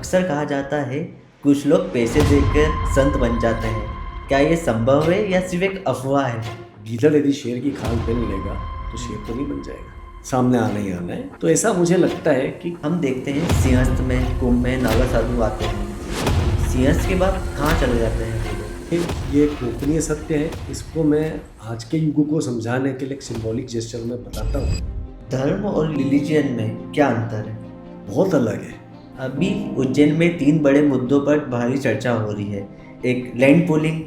अक्सर कहा जाता है कुछ लोग पैसे देकर संत बन जाते हैं। क्या ये संभव है या सिर्फ एक अफवाह है? गीदड़ यदि शेर की खाल पहन लेगा तो शेर तो नहीं बन जाएगा, सामने आना ही आना है। तो ऐसा मुझे लगता है कि हम देखते हैं सिंहस्थ में, कुंभ में नागा साधु आते हैं। सिंहस्थ के बाद कहाँ चले जाते हैं वो लोग? ये एक गोपनीय सत्य है। इसको मैं आज के युग को समझाने के लिए एक सिंबॉलिक जेस्चर में बताता हूँ। धर्म और रिलीजन में क्या अंतर है? बहुत अलग है। अभी उज्जैन में 3 बड़े मुद्दों पर भारी चर्चा हो रही है। एक लैंड पूलिंग,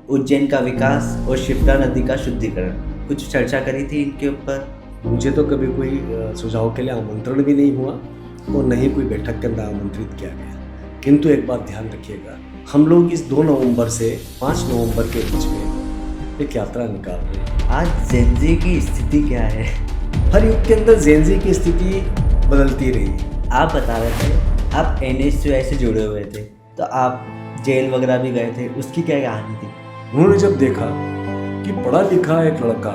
उज्जैन का विकास और शिप्रा नदी का शुद्धिकरण। कुछ चर्चा करी थी इनके ऊपर। मुझे तो कभी कोई सुझाव के लिए आमंत्रण भी नहीं हुआ और न ही कोई बैठक के अंदर आमंत्रित किया गया। किंतु एक बात ध्यान रखिएगा, हम लोग इस 2 नवंबर से 5 नवंबर के बीच में एक यात्रा निकाल रहे हैं। आज जेनजी की स्थिति क्या है? हर युग के अंदर जेनजी की स्थिति बदलती रही है। आप बता रहे थे आप NSUI से जुड़े हुए थे, तो आप जेल वगैरह भी गए थे, उसकी क्या कहानी थी? उन्होंने जब देखा कि पढ़ा लिखा एक लड़का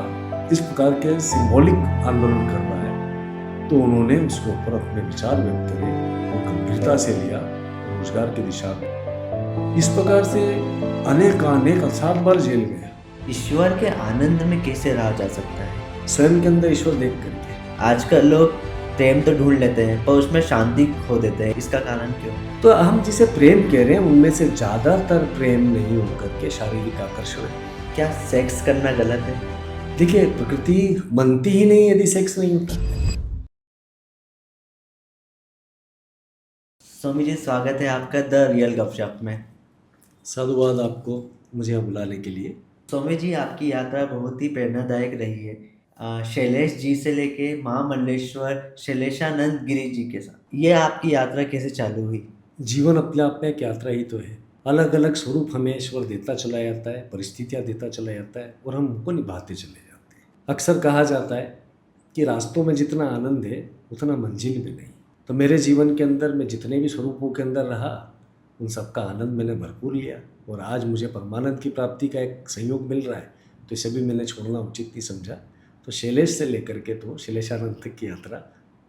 इस प्रकार के सिंबॉलिक आंदोलन कर रहा है, तो उन्होंने उसके ऊपर अपने विचार व्यक्त करे और गंभीरता से लिया, रोजगार की दिशा में। इस प्रकार से अनेक 7 बार जेल गए। ईश्वर के आनंद में कैसे रहा जा सकता है? स्वयं के अंदर ईश्वर देख करके। आजकल लोग प्रेम तो ढूंढ लेते हैं पर उसमें शांति खो देते हैं, इसका कारण क्यों? तो हम जिसे प्रेम कह रहे हैं उनमें से ज्यादातर प्रेम नहीं होकर के शारीरिक आकर्षण है। क्या सेक्स करना गलत है? देखिए, प्रकृति बनती ही नहीं यदि सेक्स नहीं होता। स्वामी जी, स्वागत है आपका द रियल गपशप में। साधुवाद आपको मुझे यहाँ बुलाने के लिए। स्वामी जी, आपकी यात्रा बहुत ही प्रेरणादायक रही है। शैलेश जी से लेके महामंडलेश्वर शैलेशानंद गिरी जी के साथ ये आपकी यात्रा कैसे चालू हुई? जीवन अपने आप में एक यात्रा ही तो है। अलग अलग स्वरूप हमें ईश्वर देता चला जाता है, परिस्थितियाँ देता चला जाता है और हम उनको निभाते चले जाते हैं। अक्सर कहा जाता है कि रास्तों में जितना आनंद है उतना मंजिल में नहीं। तो मेरे जीवन के अंदर मैं जितने भी स्वरूपों के अंदर रहा, उन सबका आनंद मैंने भरपूर लिया और आज मुझे परमानंद की प्राप्ति का एक संयोग मिल रहा है, तो इसे भी मैंने छोड़ना उचित नहीं समझा। तो शैलेश से लेकर के तो शैलेशानंद तक की यात्रा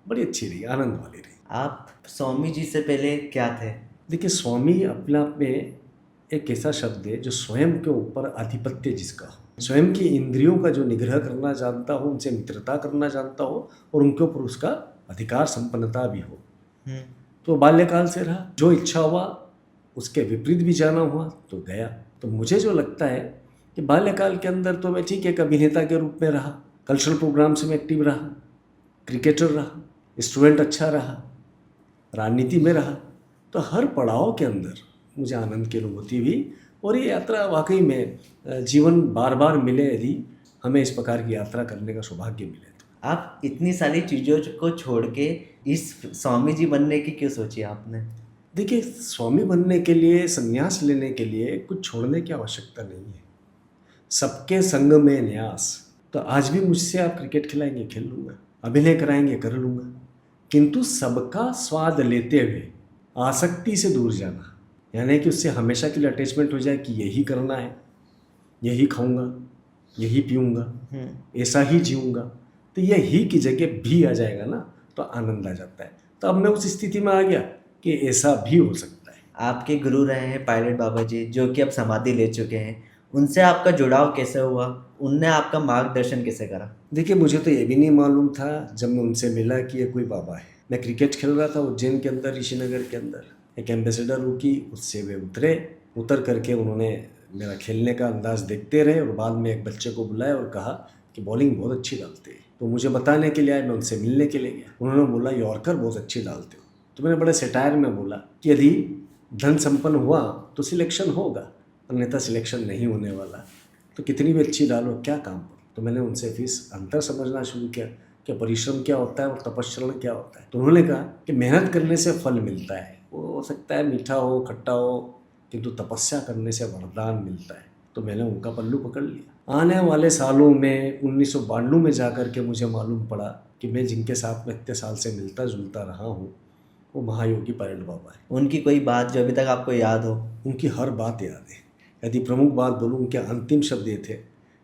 बड़ी अच्छी रही, आनंद वाली रही। आप स्वामी जी से पहले क्या थे? देखिए, स्वामी अपने आप में एक ऐसा शब्द है जो स्वयं के ऊपर आधिपत्य जिसका हो, स्वयं की इंद्रियों का जो निग्रह करना जानता हो, उनसे मित्रता करना जानता हो और उनके ऊपर उसका अधिकार संपन्नता भी हो। तो बाल्यकाल से रहा, जो इच्छा हुआ उसके विपरीत भी जाना हुआ तो गया। तो मुझे जो लगता है कि बाल्यकाल के अंदर तो मैं ठीक है एक अभिनेता के रूप में रहा, कल्चरल प्रोग्राम्स में एक्टिव रहा, क्रिकेटर रहा, स्टूडेंट अच्छा रहा, राजनीति में रहा। तो हर पड़ाव के अंदर मुझे आनंद की अनुभूति हुई और ये यात्रा वाकई में जीवन बार बार मिले यदि हमें इस प्रकार की यात्रा करने का सौभाग्य मिले तो। आप इतनी सारी चीज़ों को छोड़ के इस स्वामी जी बनने की क्यों सोची आपने? देखिए, स्वामी बनने के लिए, संन्यास लेने के लिए कुछ छोड़ने की आवश्यकता नहीं है। सबके संग में न्यास। तो आज भी मुझसे आप क्रिकेट खिलाएंगे, खेल लूँगा, अभिनय कराएंगे, कर लूँगा, किंतु सबका स्वाद लेते हुए आसक्ति से दूर जाना, यानी कि उससे हमेशा के लिए अटैचमेंट हो जाए कि यही करना है, यही खाऊंगा, यही पीऊँगा, ऐसा ही जीऊँगा, तो यही की जगह भी आ जाएगा ना, तो आनंद आ जाता है। तो अब मैं उस स्थिति में आ गया कि ऐसा भी हो सकता है। आपके गुरु रहे हैं पायलट बाबा जी, जो कि अब समाधि ले चुके हैं। उनसे आपका जुड़ाव कैसे हुआ? उनने आपका मार्गदर्शन कैसे करा? देखिए, मुझे तो ये भी नहीं मालूम था जब मैं उनसे मिला कि ये कोई बाबा है। मैं क्रिकेट खेल रहा था उज्जैन के अंदर, ऋषिनगर के अंदर। एक एम्बेसडर रुकी, उससे वे उतर करके उन्होंने मेरा खेलने का अंदाज देखते रहे और बाद में एक बच्चे को बुलाया और कहा कि बॉलिंग बहुत अच्छी डालते हैं। तो मुझे बताने के लिए आए, मैं उनसे मिलने के लिए गया। उन्होंने बोला यॉर्कर बहुत अच्छी डालते हो। तो मैंने बड़े सेटायर में बोला कि यदि धन संपन्न हुआ तो सिलेक्शन होगा, अन्यथा सिलेक्शन नहीं होने वाला, तो कितनी भी अच्छी डालो क्या काम पर। तो मैंने उनसे फिर अंतर समझना शुरू किया कि परिश्रम क्या होता है और तपश्चरण क्या होता है। तो उन्होंने कहा कि मेहनत करने से फल मिलता है, वो हो सकता है मीठा हो, खट्टा हो, किंतु तपस्या करने से वरदान मिलता है। तो मैंने उनका पल्लू पकड़ लिया। आने वाले सालों में 1992 में जाकर के मुझे मालूम पड़ा कि मैं जिनके साथ में इतने साल से मिलता जुलता रहा हूँ वो महायोगी पायलट बाबा है। उनकी कोई बात जो अभी तक आपको याद हो? उनकी हर बात याद है। यदि प्रमुख बात बोलूँ, उनके अंतिम शब्द ये थे,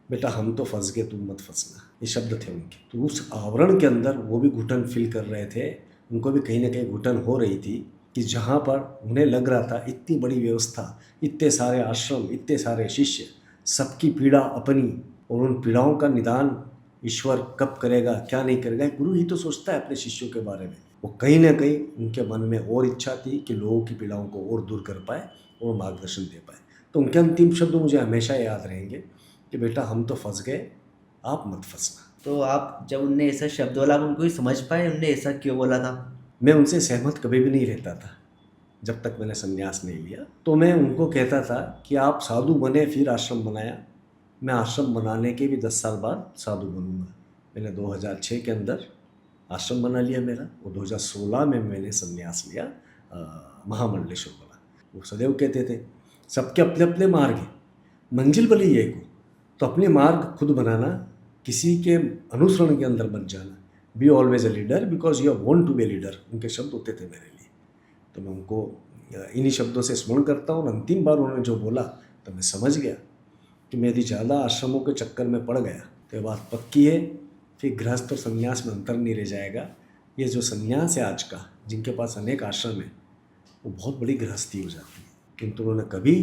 बेटा हम तो फंस गए, तुम मत फंसना। ये शब्द थे उनके। तो उस आवरण के अंदर वो भी घुटन फील कर रहे थे, उनको भी कहीं ना कहीं घुटन हो रही थी कि जहाँ पर उन्हें लग रहा था इतनी बड़ी व्यवस्था, इतने सारे आश्रम, इतने सारे शिष्य, सबकी पीड़ा अपनी, और उन पीड़ाओं का निदान ईश्वर कब करेगा, क्या नहीं करेगा, गुरु ही तो सोचता है अपने शिष्यों के बारे में। वो कहीं ना कहीं उनके मन में और इच्छा थी कि लोगों की पीड़ाओं को और दूर कर पाए और मार्गदर्शन दे पाए। तो उनके अंतिम शब्द मुझे हमेशा याद रहेंगे कि बेटा हम तो फंस गए, आप मत फंसना। तो आप जब उनने ऐसा शब्द बोला, आप उनको ही समझ पाए उनने ऐसा क्यों बोला था? मैं उनसे सहमत कभी भी नहीं रहता था जब तक मैंने संन्यास नहीं लिया। तो मैं उनको कहता था कि आप साधु बने फिर आश्रम बनाया, मैं आश्रम बनाने के भी 10 साल बाद साधु बनूंगा। मैंने 2006 के अंदर आश्रम बना लिया मेरा, और 2016 में मैंने संन्यास लिया महामंडलेश्वर वाला। वो सदैव कहते थे सबके अपने अपने मार्ग हैं, मंजिल भले ही एक हो, तो अपने मार्ग खुद बनाना, किसी के अनुसरण के अंदर मत जाना। Be always a leader because you are born to be a leader, उनके शब्द होते थे मेरे लिए। तो मैं उनको इन्हीं शब्दों से स्मरण करता हूँ। अंतिम बार उन्होंने जो बोला तो मैं समझ गया कि मैं यदि ज़्यादा आश्रमों के चक्कर में पड़ गया तो ये बात पक्की है, फिर गृहस्थ और संन्यास में अंतर नहीं रह जाएगा। ये जो संन्यास है आज का, जिनके पास अनेक आश्रम है, वो बहुत बड़ी गृहस्थी हो जाती है। किंतु उन्होंने कभी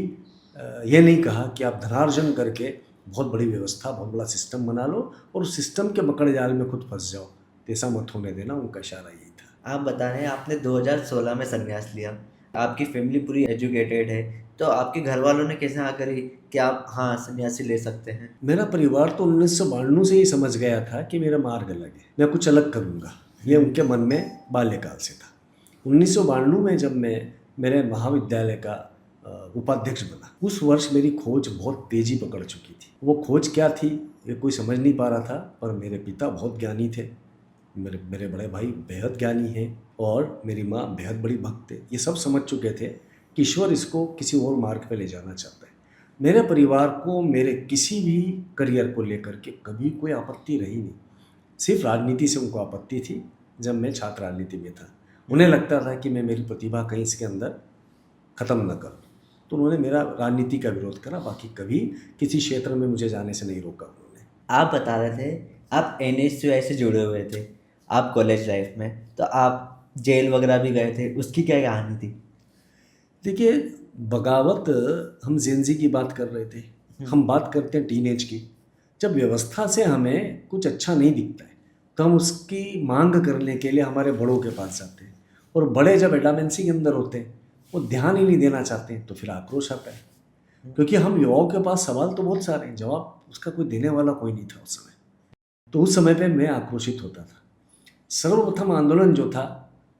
ये नहीं कहा कि आप धनार्जन करके बहुत बड़ी व्यवस्था, बहुत बड़ा सिस्टम बना लो और उस सिस्टम के मकड़ जाल में खुद फंस जाओ, तो ऐसा मत होने देना। उनका इशारा यही था। आप बता रहे हैं आपने 2016 में संन्यास लिया, आपकी फैमिली पूरी एजुकेटेड है, तो आपके घर वालों ने कैसे हाँ करी कि आप हाँ सन्यासी ले सकते हैं? मेरा परिवार तो 1992 से ही समझ गया था कि मेरा मार्ग अलग है, मैं कुछ अलग करूँगा, ये उनके मन में बाल्यकाल से था। 1992 में जब मैं मेरे महाविद्यालय का उपाध्यक्ष बना, उस वर्ष मेरी खोज बहुत तेज़ी पकड़ चुकी थी। वो खोज क्या थी ये कोई समझ नहीं पा रहा था, पर मेरे पिता बहुत ज्ञानी थे, मेरे बड़े भाई बेहद ज्ञानी हैं और मेरी माँ बेहद बड़ी भक्त है। ये सब समझ चुके थे कि ईश्वर इसको किसी और मार्ग पे ले जाना चाहता है। मेरे परिवार को मेरे किसी भी करियर को लेकर के कभी कोई आपत्ति रही नहीं, सिर्फ राजनीति से उनको आपत्ति थी। जब मैं छात्र राजनीति में था, उन्हें लगता था कि मैं मेरी प्रतिभा कहीं इसके अंदर ख़त्म न करूँ, तो उन्होंने मेरा राजनीति का विरोध करा, बाकी कभी किसी क्षेत्र में मुझे जाने से नहीं रोका उन्होंने। आप बता रहे थे आप NSUI से जुड़े हुए थे, आप कॉलेज लाइफ में, तो आप जेल वगैरह भी गए थे, उसकी क्या कहानी थी? देखिए, बगावत, हम जेनजी की बात कर रहे थे, हम बात करते हैं टीनेज की। जब व्यवस्था से हमें कुछ अच्छा नहीं दिखता है तो हम उसकी मांग करने के लिए हमारे बड़ों के पास जाते हैं, और बड़े जब एडामेंसी के अंदर होते हैं, वो ध्यान ही नहीं देना चाहते, तो फिर आक्रोश आता है। क्योंकि हम युवाओं के पास सवाल तो बहुत सारे हैं, जवाब उसका कोई देने वाला कोई नहीं था उस समय। तो उस समय पे मैं आक्रोशित होता था। सर्वप्रथम आंदोलन जो था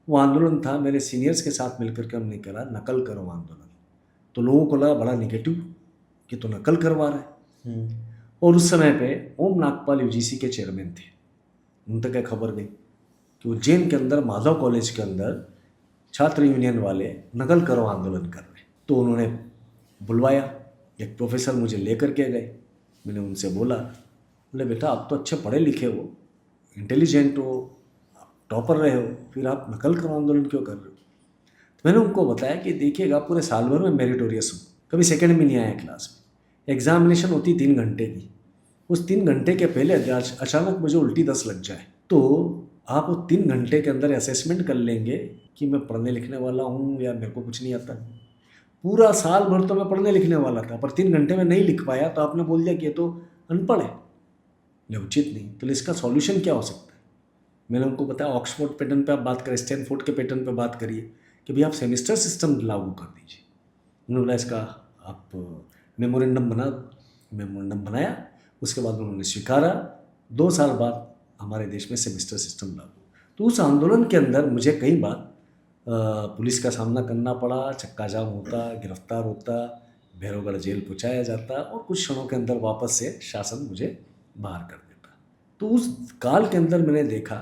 वो आंदोलन था मेरे सीनियर्स के साथ मिलकर के हमने करा, नकल करो आंदोलन। तो लोगों को लगा बड़ा निगेटिव कि तो नकल करवा रहा है। और उस समय पे ओम नागपाल UGC के चेयरमैन थे, उन तक क्या खबर गई कि उज्जैन के अंदर माधव कॉलेज के अंदर छात्र यूनियन वाले नकल करो आंदोलन कर रहे। तो उन्होंने बुलवाया, एक प्रोफेसर मुझे लेकर के गए। मैंने उनसे बोला, बोले बेटा आप तो अच्छे पढ़े लिखे हो, इंटेलिजेंट हो, टॉपर रहे हो, फिर आप नकल करो आंदोलन क्यों कर रहे हो? तो मैंने उनको बताया कि देखिएगा पूरे साल भर में मेरिटोरियस हूँ, कभी सेकंड में नहीं आया क्लास में, एग्जामिनेशन होती 3 घंटे की, उस 3 घंटे के पहले अचानक मुझे उल्टी 10 लग जाए तो आप वो 3 घंटे के अंदर असेसमेंट कर लेंगे कि मैं पढ़ने लिखने वाला हूँ या मेरे को कुछ नहीं आता। पूरा साल भर तो मैं पढ़ने लिखने वाला था, पर 3 घंटे में नहीं लिख पाया तो आपने बोल दिया कि ये तो अनपढ़ है, ये उचित नहीं। तो इसका सॉल्यूशन क्या हो सकता है? मैंने उनको बताया ऑक्सफोर्ड पैटर्न पे आप बात करें, स्टैनफोर्ड के पैटर्न पे बात करिए कि भाई आप सेमिस्टर सिस्टम लागू कर दीजिए। उन्होंने बोला इसका आप मेमोरेंडम बनाया। उसके बाद उन्होंने स्वीकारा। 2 साल बाद हमारे देश में सेमिस्टर सिस्टम लागू। तो उस आंदोलन के अंदर मुझे कई बार पुलिस का सामना करना पड़ा, चक्का जाम होता, गिरफ्तार होता, भैरवगढ़ जेल पहुँचाया जाता और कुछ क्षणों के अंदर वापस से शासन मुझे बाहर कर देता। तो उस काल के अंदर मैंने देखा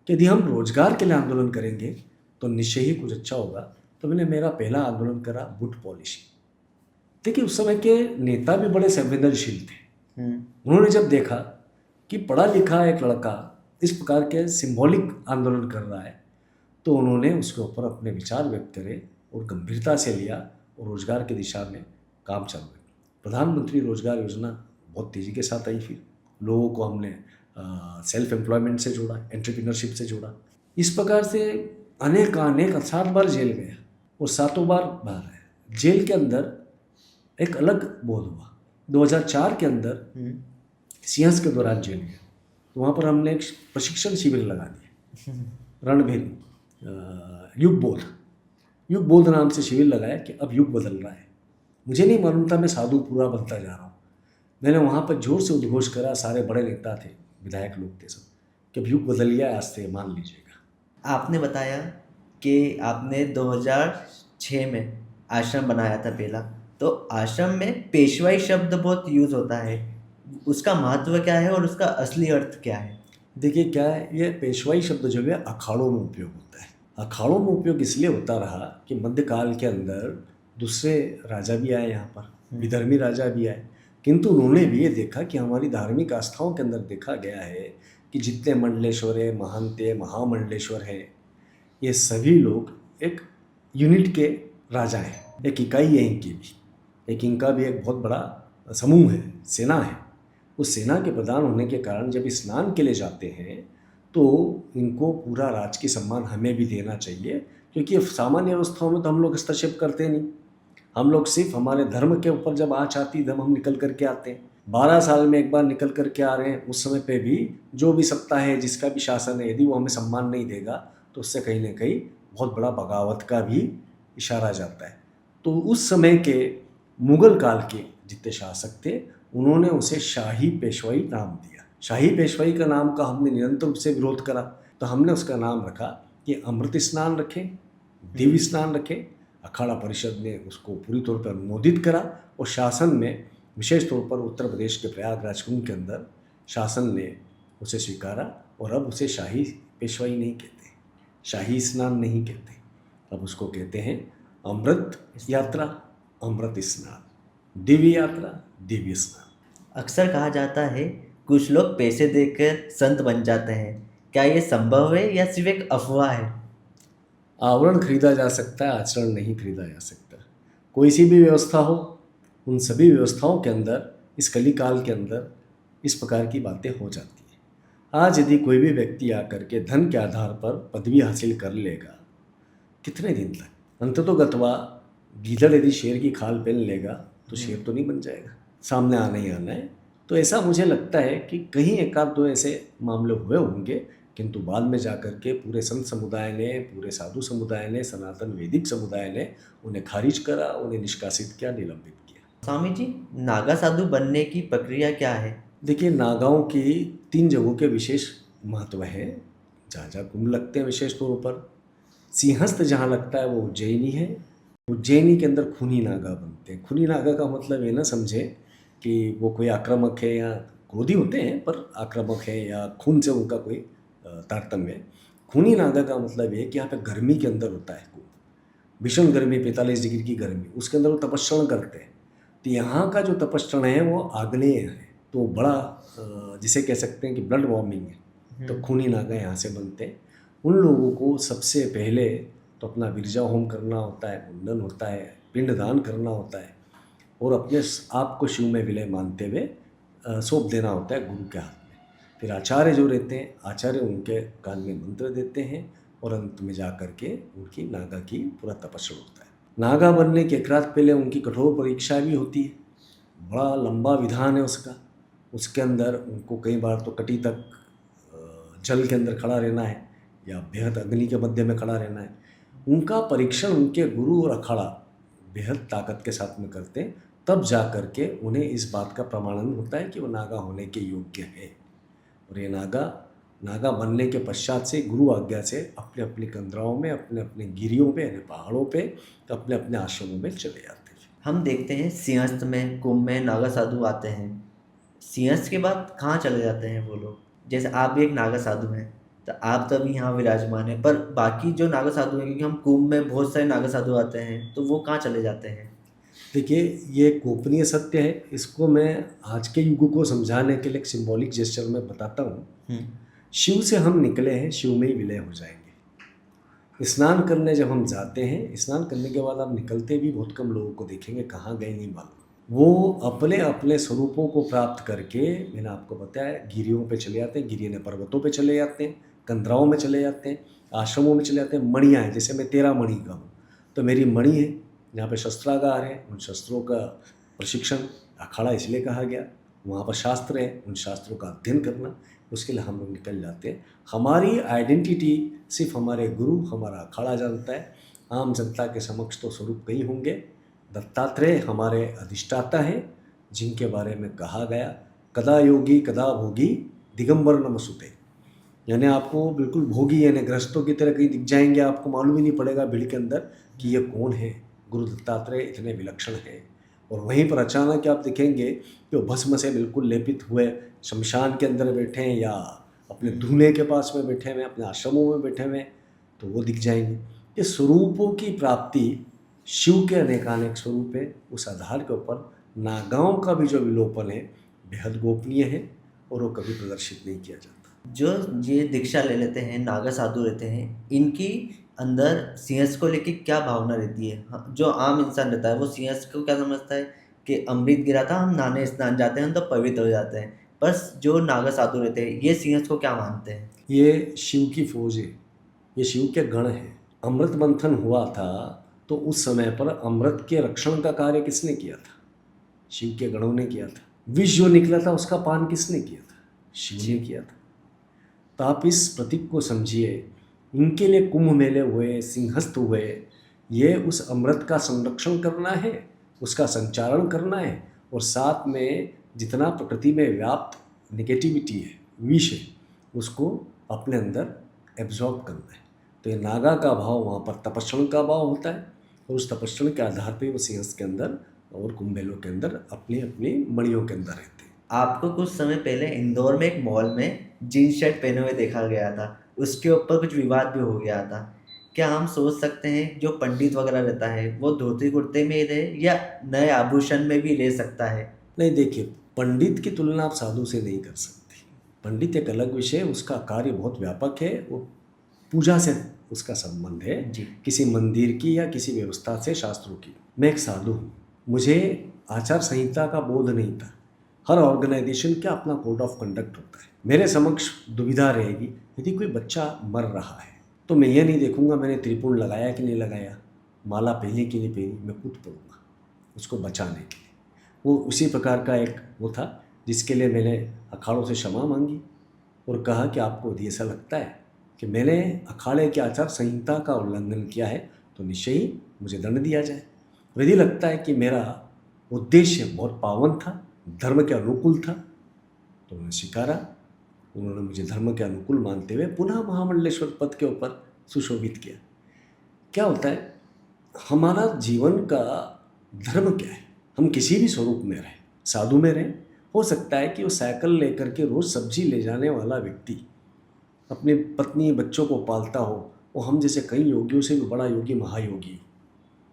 कि यदि हम रोजगार के लिए आंदोलन करेंगे तो निश्चय ही कुछ अच्छा होगा। तो मैंने मेरा पहला आंदोलन करा बूट पॉलिशी। देखिए उस समय के नेता भी बड़े संवेदनशील थे। उन्होंने जब देखा कि पढ़ा लिखा एक लड़का इस प्रकार के सिंबॉलिक आंदोलन कर रहा है तो उन्होंने उसके ऊपर अपने विचार व्यक्त करे और गंभीरता से लिया और रोजगार की दिशा में काम चालू किया। प्रधानमंत्री रोजगार योजना बहुत तेज़ी के साथ आई। फिर लोगों को हमने सेल्फ एम्प्लॉयमेंट से जोड़ा, एंटरप्रेन्योरशिप से जोड़ा। इस प्रकार से अनेक 7 बार जेल गया, और 7 बार बाहर आया। जेल के अंदर एक अलग बोध हुआ। 2004 के अंदर सिंहस्थ के दौरान जेल गया, तो वहाँ पर हमने एक प्रशिक्षण शिविर लगा दिया, रणभेरी युग बोध नाम से शिविर लगाया कि अब युग बदल रहा है। मुझे नहीं मालूम था मैं साधु पूरा बनता जा रहा हूँ। मैंने वहाँ पर जोर से उद्घोष करा, सारे बड़े नेता थे, विधायक लोग थे सब, कि अब युग बदल गया, आज से मान लीजिएगा। आपने बताया कि आपने 2006 में आश्रम बनाया था पहला, तो आश्रम में पेशवाई शब्द बहुत यूज़ होता है, उसका महत्व क्या है और उसका असली अर्थ क्या है? देखिए क्या है, ये पेशवाई शब्द जो है अखाड़ों में उपयोग होता है। अखाड़ों में उपयोग इसलिए होता रहा कि मध्यकाल के अंदर दूसरे राजा भी आए, यहाँ पर विधर्मी राजा भी आए, किंतु उन्होंने भी ये देखा कि हमारी धार्मिक आस्थाओं के अंदर देखा गया है कि जितने मंडलेश्वर है, महंत है, महामंडलेश्वर है, ये सभी लोग एक यूनिट के राजा हैं, एक इकाई है इनकी भी। एक इनका भी एक बहुत बड़ा समूह है, सेना है। उस सेना के प्रधान होने के कारण जब स्नान के लिए जाते हैं तो इनको पूरा राजकीय सम्मान हमें भी देना चाहिए, क्योंकि सामान्य अवस्थाओं में तो हम लोग हस्तक्षेप करते नहीं। हम लोग सिर्फ हमारे धर्म के ऊपर जब आँच आती है तब हम निकल करके आते हैं। 12 साल में एक बार निकल करके आ रहे हैं, उस समय पे भी जो भी सत्ता है, जिसका भी शासन है, यदि वो हमें सम्मान नहीं देगा तो उससे कहीं ना कहीं बहुत बड़ा बगावत का भी इशारा जाता है। तो उस समय के मुगल काल के जितने शासक थे उन्होंने उसे शाही पेशवाई नाम दिया। शाही पेशवाई का नाम का हमने निरंतर रूप से विरोध करा, तो हमने उसका नाम रखा कि अमृत स्नान रखें, दिव्य स्नान रखें। अखाड़ा परिषद ने उसको पूरी तौर पर अनुमोदित करा और शासन में विशेष तौर पर उत्तर प्रदेश के प्रयागराज कुंभ के अंदर शासन ने उसे स्वीकारा और अब उसे शाही पेशवाई नहीं कहते, शाही स्नान नहीं कहते, अब उसको कहते हैं अमृत यात्रा, अमृत स्नान, दिव्य यात्रा, दिव्य स्नान। अक्सर कहा जाता है कुछ लोग पैसे देकर संत बन जाते हैं, क्या ये संभव है या सिर्फ एक अफवाह है? आवरण खरीदा जा सकता है, आचरण नहीं खरीदा जा सकता। कोई सी भी व्यवस्था हो, उन सभी व्यवस्थाओं के अंदर इस कलिकाल के अंदर इस प्रकार की बातें हो जाती हैं। आज यदि कोई भी व्यक्ति आकर के धन के आधार पर पदवी हासिल कर लेगा, कितने दिन तक? अंततोगत्वा गीदड़ यदि शेर की खाल पहन लेगा तो शेर तो नहीं बन जाएगा, सामने आना ही आना है। तो ऐसा मुझे लगता है कि कहीं एक आध दो ऐसे मामले हुए होंगे, किंतु बाद में जाकर के पूरे संत समुदाय ने, पूरे साधु समुदाय ने, सनातन वैदिक समुदाय ने उन्हें खारिज करा, उन्हें निष्कासित किया, निलंबित किया। स्वामी जी, नागा साधु बनने की प्रक्रिया क्या है? देखिए, नागाओं की 3 जगहों के विशेष महत्व हैं, जहाँ जहाँ कुंभ लगते हैं विशेष तौर पर। सिंहस्थ जहाँ लगता है वो उज्जैनी है। उज्जैनी के अंदर खूनी नागा बनते हैं। खूनी नागा का मतलब ये ना समझे कि वो कोई आक्रामक है या क्रोधी होते हैं, पर आक्रामक है या खून से उनका कोई तारतम्य है। खूनी नागा का मतलब ये कि यहाँ पे गर्मी के अंदर होता है, भीषण गर्मी, 45 डिग्री की गर्मी, उसके अंदर वो तपस्रण करते हैं। तो यहाँ का जो तपस्रण है वो आग्नेय है, तो बड़ा जिसे कह सकते हैं कि ब्लड वार्मिंग है। तो खूनी नागा यहाँ से बनते हैं। उन लोगों को सबसे पहले तो अपना विरजा होम करना होता है, मुंडन होता है, पिंडदान करना होता है और अपने आप को शिव में विलय मानते हुए सौंप देना होता है गुरु के हाथ में। फिर आचार्य जो रहते हैं, आचार्य उनके कान में मंत्र देते हैं और अंत में जा कर के उनकी नागा की पूरा तपस्या होता है। नागा बनने के एक रात पहले उनकी कठोर परीक्षा भी होती है, बड़ा लंबा विधान है उसका। उसके अंदर उनको कई बार तो कटी तक जल के अंदर खड़ा रहना है या बेहद अग्नि के मध्य में खड़ा रहना है। उनका परीक्षण उनके गुरु और अखाड़ा बेहद ताकत के साथ में करते हैं, तब जा कर के उन्हें इस बात का प्रमाणन होता है कि वो नागा होने के योग्य है। और ये नागा बनने के पश्चात से गुरु आज्ञा से अपने अपने कंदराओं में, अपने अपने गिरियों पे यानी पहाड़ों पे, अपने अपने आश्रमों में चले जाते हैं। हम देखते हैं सिंहस्थ में, कुंभ में नागा साधु आते हैं। सिंहस्थ के बाद कहाँ चले जाते हैं वो लोग? जैसे आप भी एक नागा साधु हैं, तो आप तो अभी यहाँ विराजमान हैं, पर बाकी जो नागा साधु हैं, क्योंकि हम कुंभ में बहुत सारे नागा साधु आते हैं, तो वो कहाँ चले जाते हैं? देखिए, ये गोपनीय सत्य है। इसको मैं आज के युग को समझाने के लिए एक सिंबॉलिक जेस्चर में बताता हूँ। शिव से हम निकले हैं, शिव में ही विलय हो जाएंगे। स्नान करने जब हम जाते हैं, स्नान करने के बाद आप निकलते भी बहुत कम लोगों को देखेंगे, कहाँ गए नहीं मालूम। वो अपने अपने स्वरूपों को प्राप्त करके, मैंने आपको बताया, गिरियों पे चले जाते हैं, गिरियन पर्वतों पे चले जाते हैं, कंदराओं में चले जाते हैं, आश्रमों में चले जाते हैं। मणियाँ हैं, जैसे मैं 13 मणि का हूँ, तो मेरी मणि है, यहाँ पे शस्त्रागार है, उन शस्त्रों का प्रशिक्षण, अखाड़ा इसलिए कहा गया, वहाँ पर शास्त्र है, उन शास्त्रों का अध्ययन करना, उसके लिए हम लोग निकल जाते हैं। हमारी आइडेंटिटी सिर्फ हमारे गुरु, हमारा अखाड़ा जानता है। आम जनता के समक्ष तो स्वरूप कई होंगे। दत्तात्रेय हमारे अधिष्ठाता है, जिनके बारे में कहा गया कदा योगी कदा भोगी दिगंबर नमसुते, यानी आपको बिल्कुल भोगी यानी गृहस्थों की तरह कहीं दिख जाएंगे, आपको मालूम ही नहीं पड़ेगा भीड़ के अंदर कि ये कौन है। गुरु दत्तात्रेय इतने विलक्षण हैं। और वहीं पर अचानक आप दिखेंगे कि वो भस्म से बिल्कुल लेपित हुए शमशान के अंदर बैठे हैं या अपने धूने के पास में बैठे हुए, अपने आश्रमों में बैठे हुए, तो वो दिख जाएंगे। ये स्वरूपों की प्राप्ति शिव के अनेकानेक स्वरूप है। उस आधार के ऊपर नागाओं का भी जो विलोपन है बेहद गोपनीय है और वो कभी प्रदर्शित नहीं किया जाता। जो ये दीक्षा ले लेते हैं, नागा साधु रहते हैं, इनकी अंदर सिंहस्थ को लेके क्या भावना रहती है? जो आम इंसान रहता है वो सिंहस्थ को क्या समझता है कि अमृत गिरा था, हम नहाने स्नान जाते हैं तो पवित्र हो जाते हैं। पर जो नागा साधु रहते हैं ये सिंहस्थ को क्या मानते हैं? ये शिव की फौज है, ये शिव के गण हैं। अमृत मंथन हुआ था तो उस समय पर अमृत के रक्षण का कार्य किसने किया था? शिव के गणों ने किया था। विष जो निकला था उसका पान किसने किया था? शिव ने किया था। तो आप इस प्रतीक को समझिए, इनके लिए कुंभ मेले हुए, सिंहस्थ हुए, ये उस अमृत का संरक्षण करना है, उसका संचारण करना है, और साथ में जितना प्रकृति में व्याप्त नेगेटिविटी है, विष है, उसको अपने अंदर एब्जॉर्ब करना है। तो ये नागा का भाव वहाँ पर तपस्रण का भाव होता है, और उस तपस्रण के आधार पर वो सिंहस्थ के अंदर और कुंभ मेलों के अंदर अपनी अपनी मणियों के अंदर रहते हैं। आपको कुछ समय पहले इंदौर में एक मॉल में जीन्स शर्ट पहने हुए देखा गया था, उसके ऊपर कुछ विवाद भी हो गया था। क्या हम सोच सकते हैं जो पंडित वगैरह रहता है वो धोती कुर्ते में ही रहे या नए आभूषण में भी ले सकता है? नहीं, देखिए, पंडित की तुलना आप साधु से नहीं कर सकते। पंडित एक अलग विषय है, उसका कार्य बहुत व्यापक है, वो पूजा से उसका संबंध है जी। किसी मंदिर की या किसी व्यवस्था से, शास्त्रों की। मैं एक साधु हूँ, मुझे आचार संहिता का बोध नहीं था। हर ऑर्गेनाइजेशन का अपना कोड ऑफ कंडक्ट होता है। मेरे समक्ष दुविधा रहेगी, यदि कोई बच्चा मर रहा है तो मैं ये नहीं देखूंगा मैंने त्रिपुण लगाया कि नहीं लगाया, माला पहनी कि नहीं पहनी, मैं कूद पड़ूंगा उसको बचाने के लिए। वो उसी प्रकार का एक वो था जिसके लिए मैंने अखाड़ों से क्षमा मांगी और कहा कि आपको यदि ऐसा लगता है कि मैंने अखाड़े की आचार संहिता का उल्लंघन किया है तो निश्चय ही मुझे दंड दिया जाए। यदि लगता है कि मेरा उद्देश्य बहुत पावन था, धर्म के अनुकूल था, तो उन्होंने स्वीकारा। उन्होंने मुझे धर्म के अनुकूल मानते हुए पुनः महामंडलेश्वर पद के ऊपर सुशोभित किया। क्या होता है, हमारा जीवन का धर्म क्या है? हम किसी भी स्वरूप में रहें, साधु में रहें, हो सकता है कि वो साइकिल लेकर के रोज़ सब्जी ले जाने वाला व्यक्ति अपनी पत्नी बच्चों को पालता हो, वो हम जैसे कई योगियों से भी बड़ा योगी महायोगी,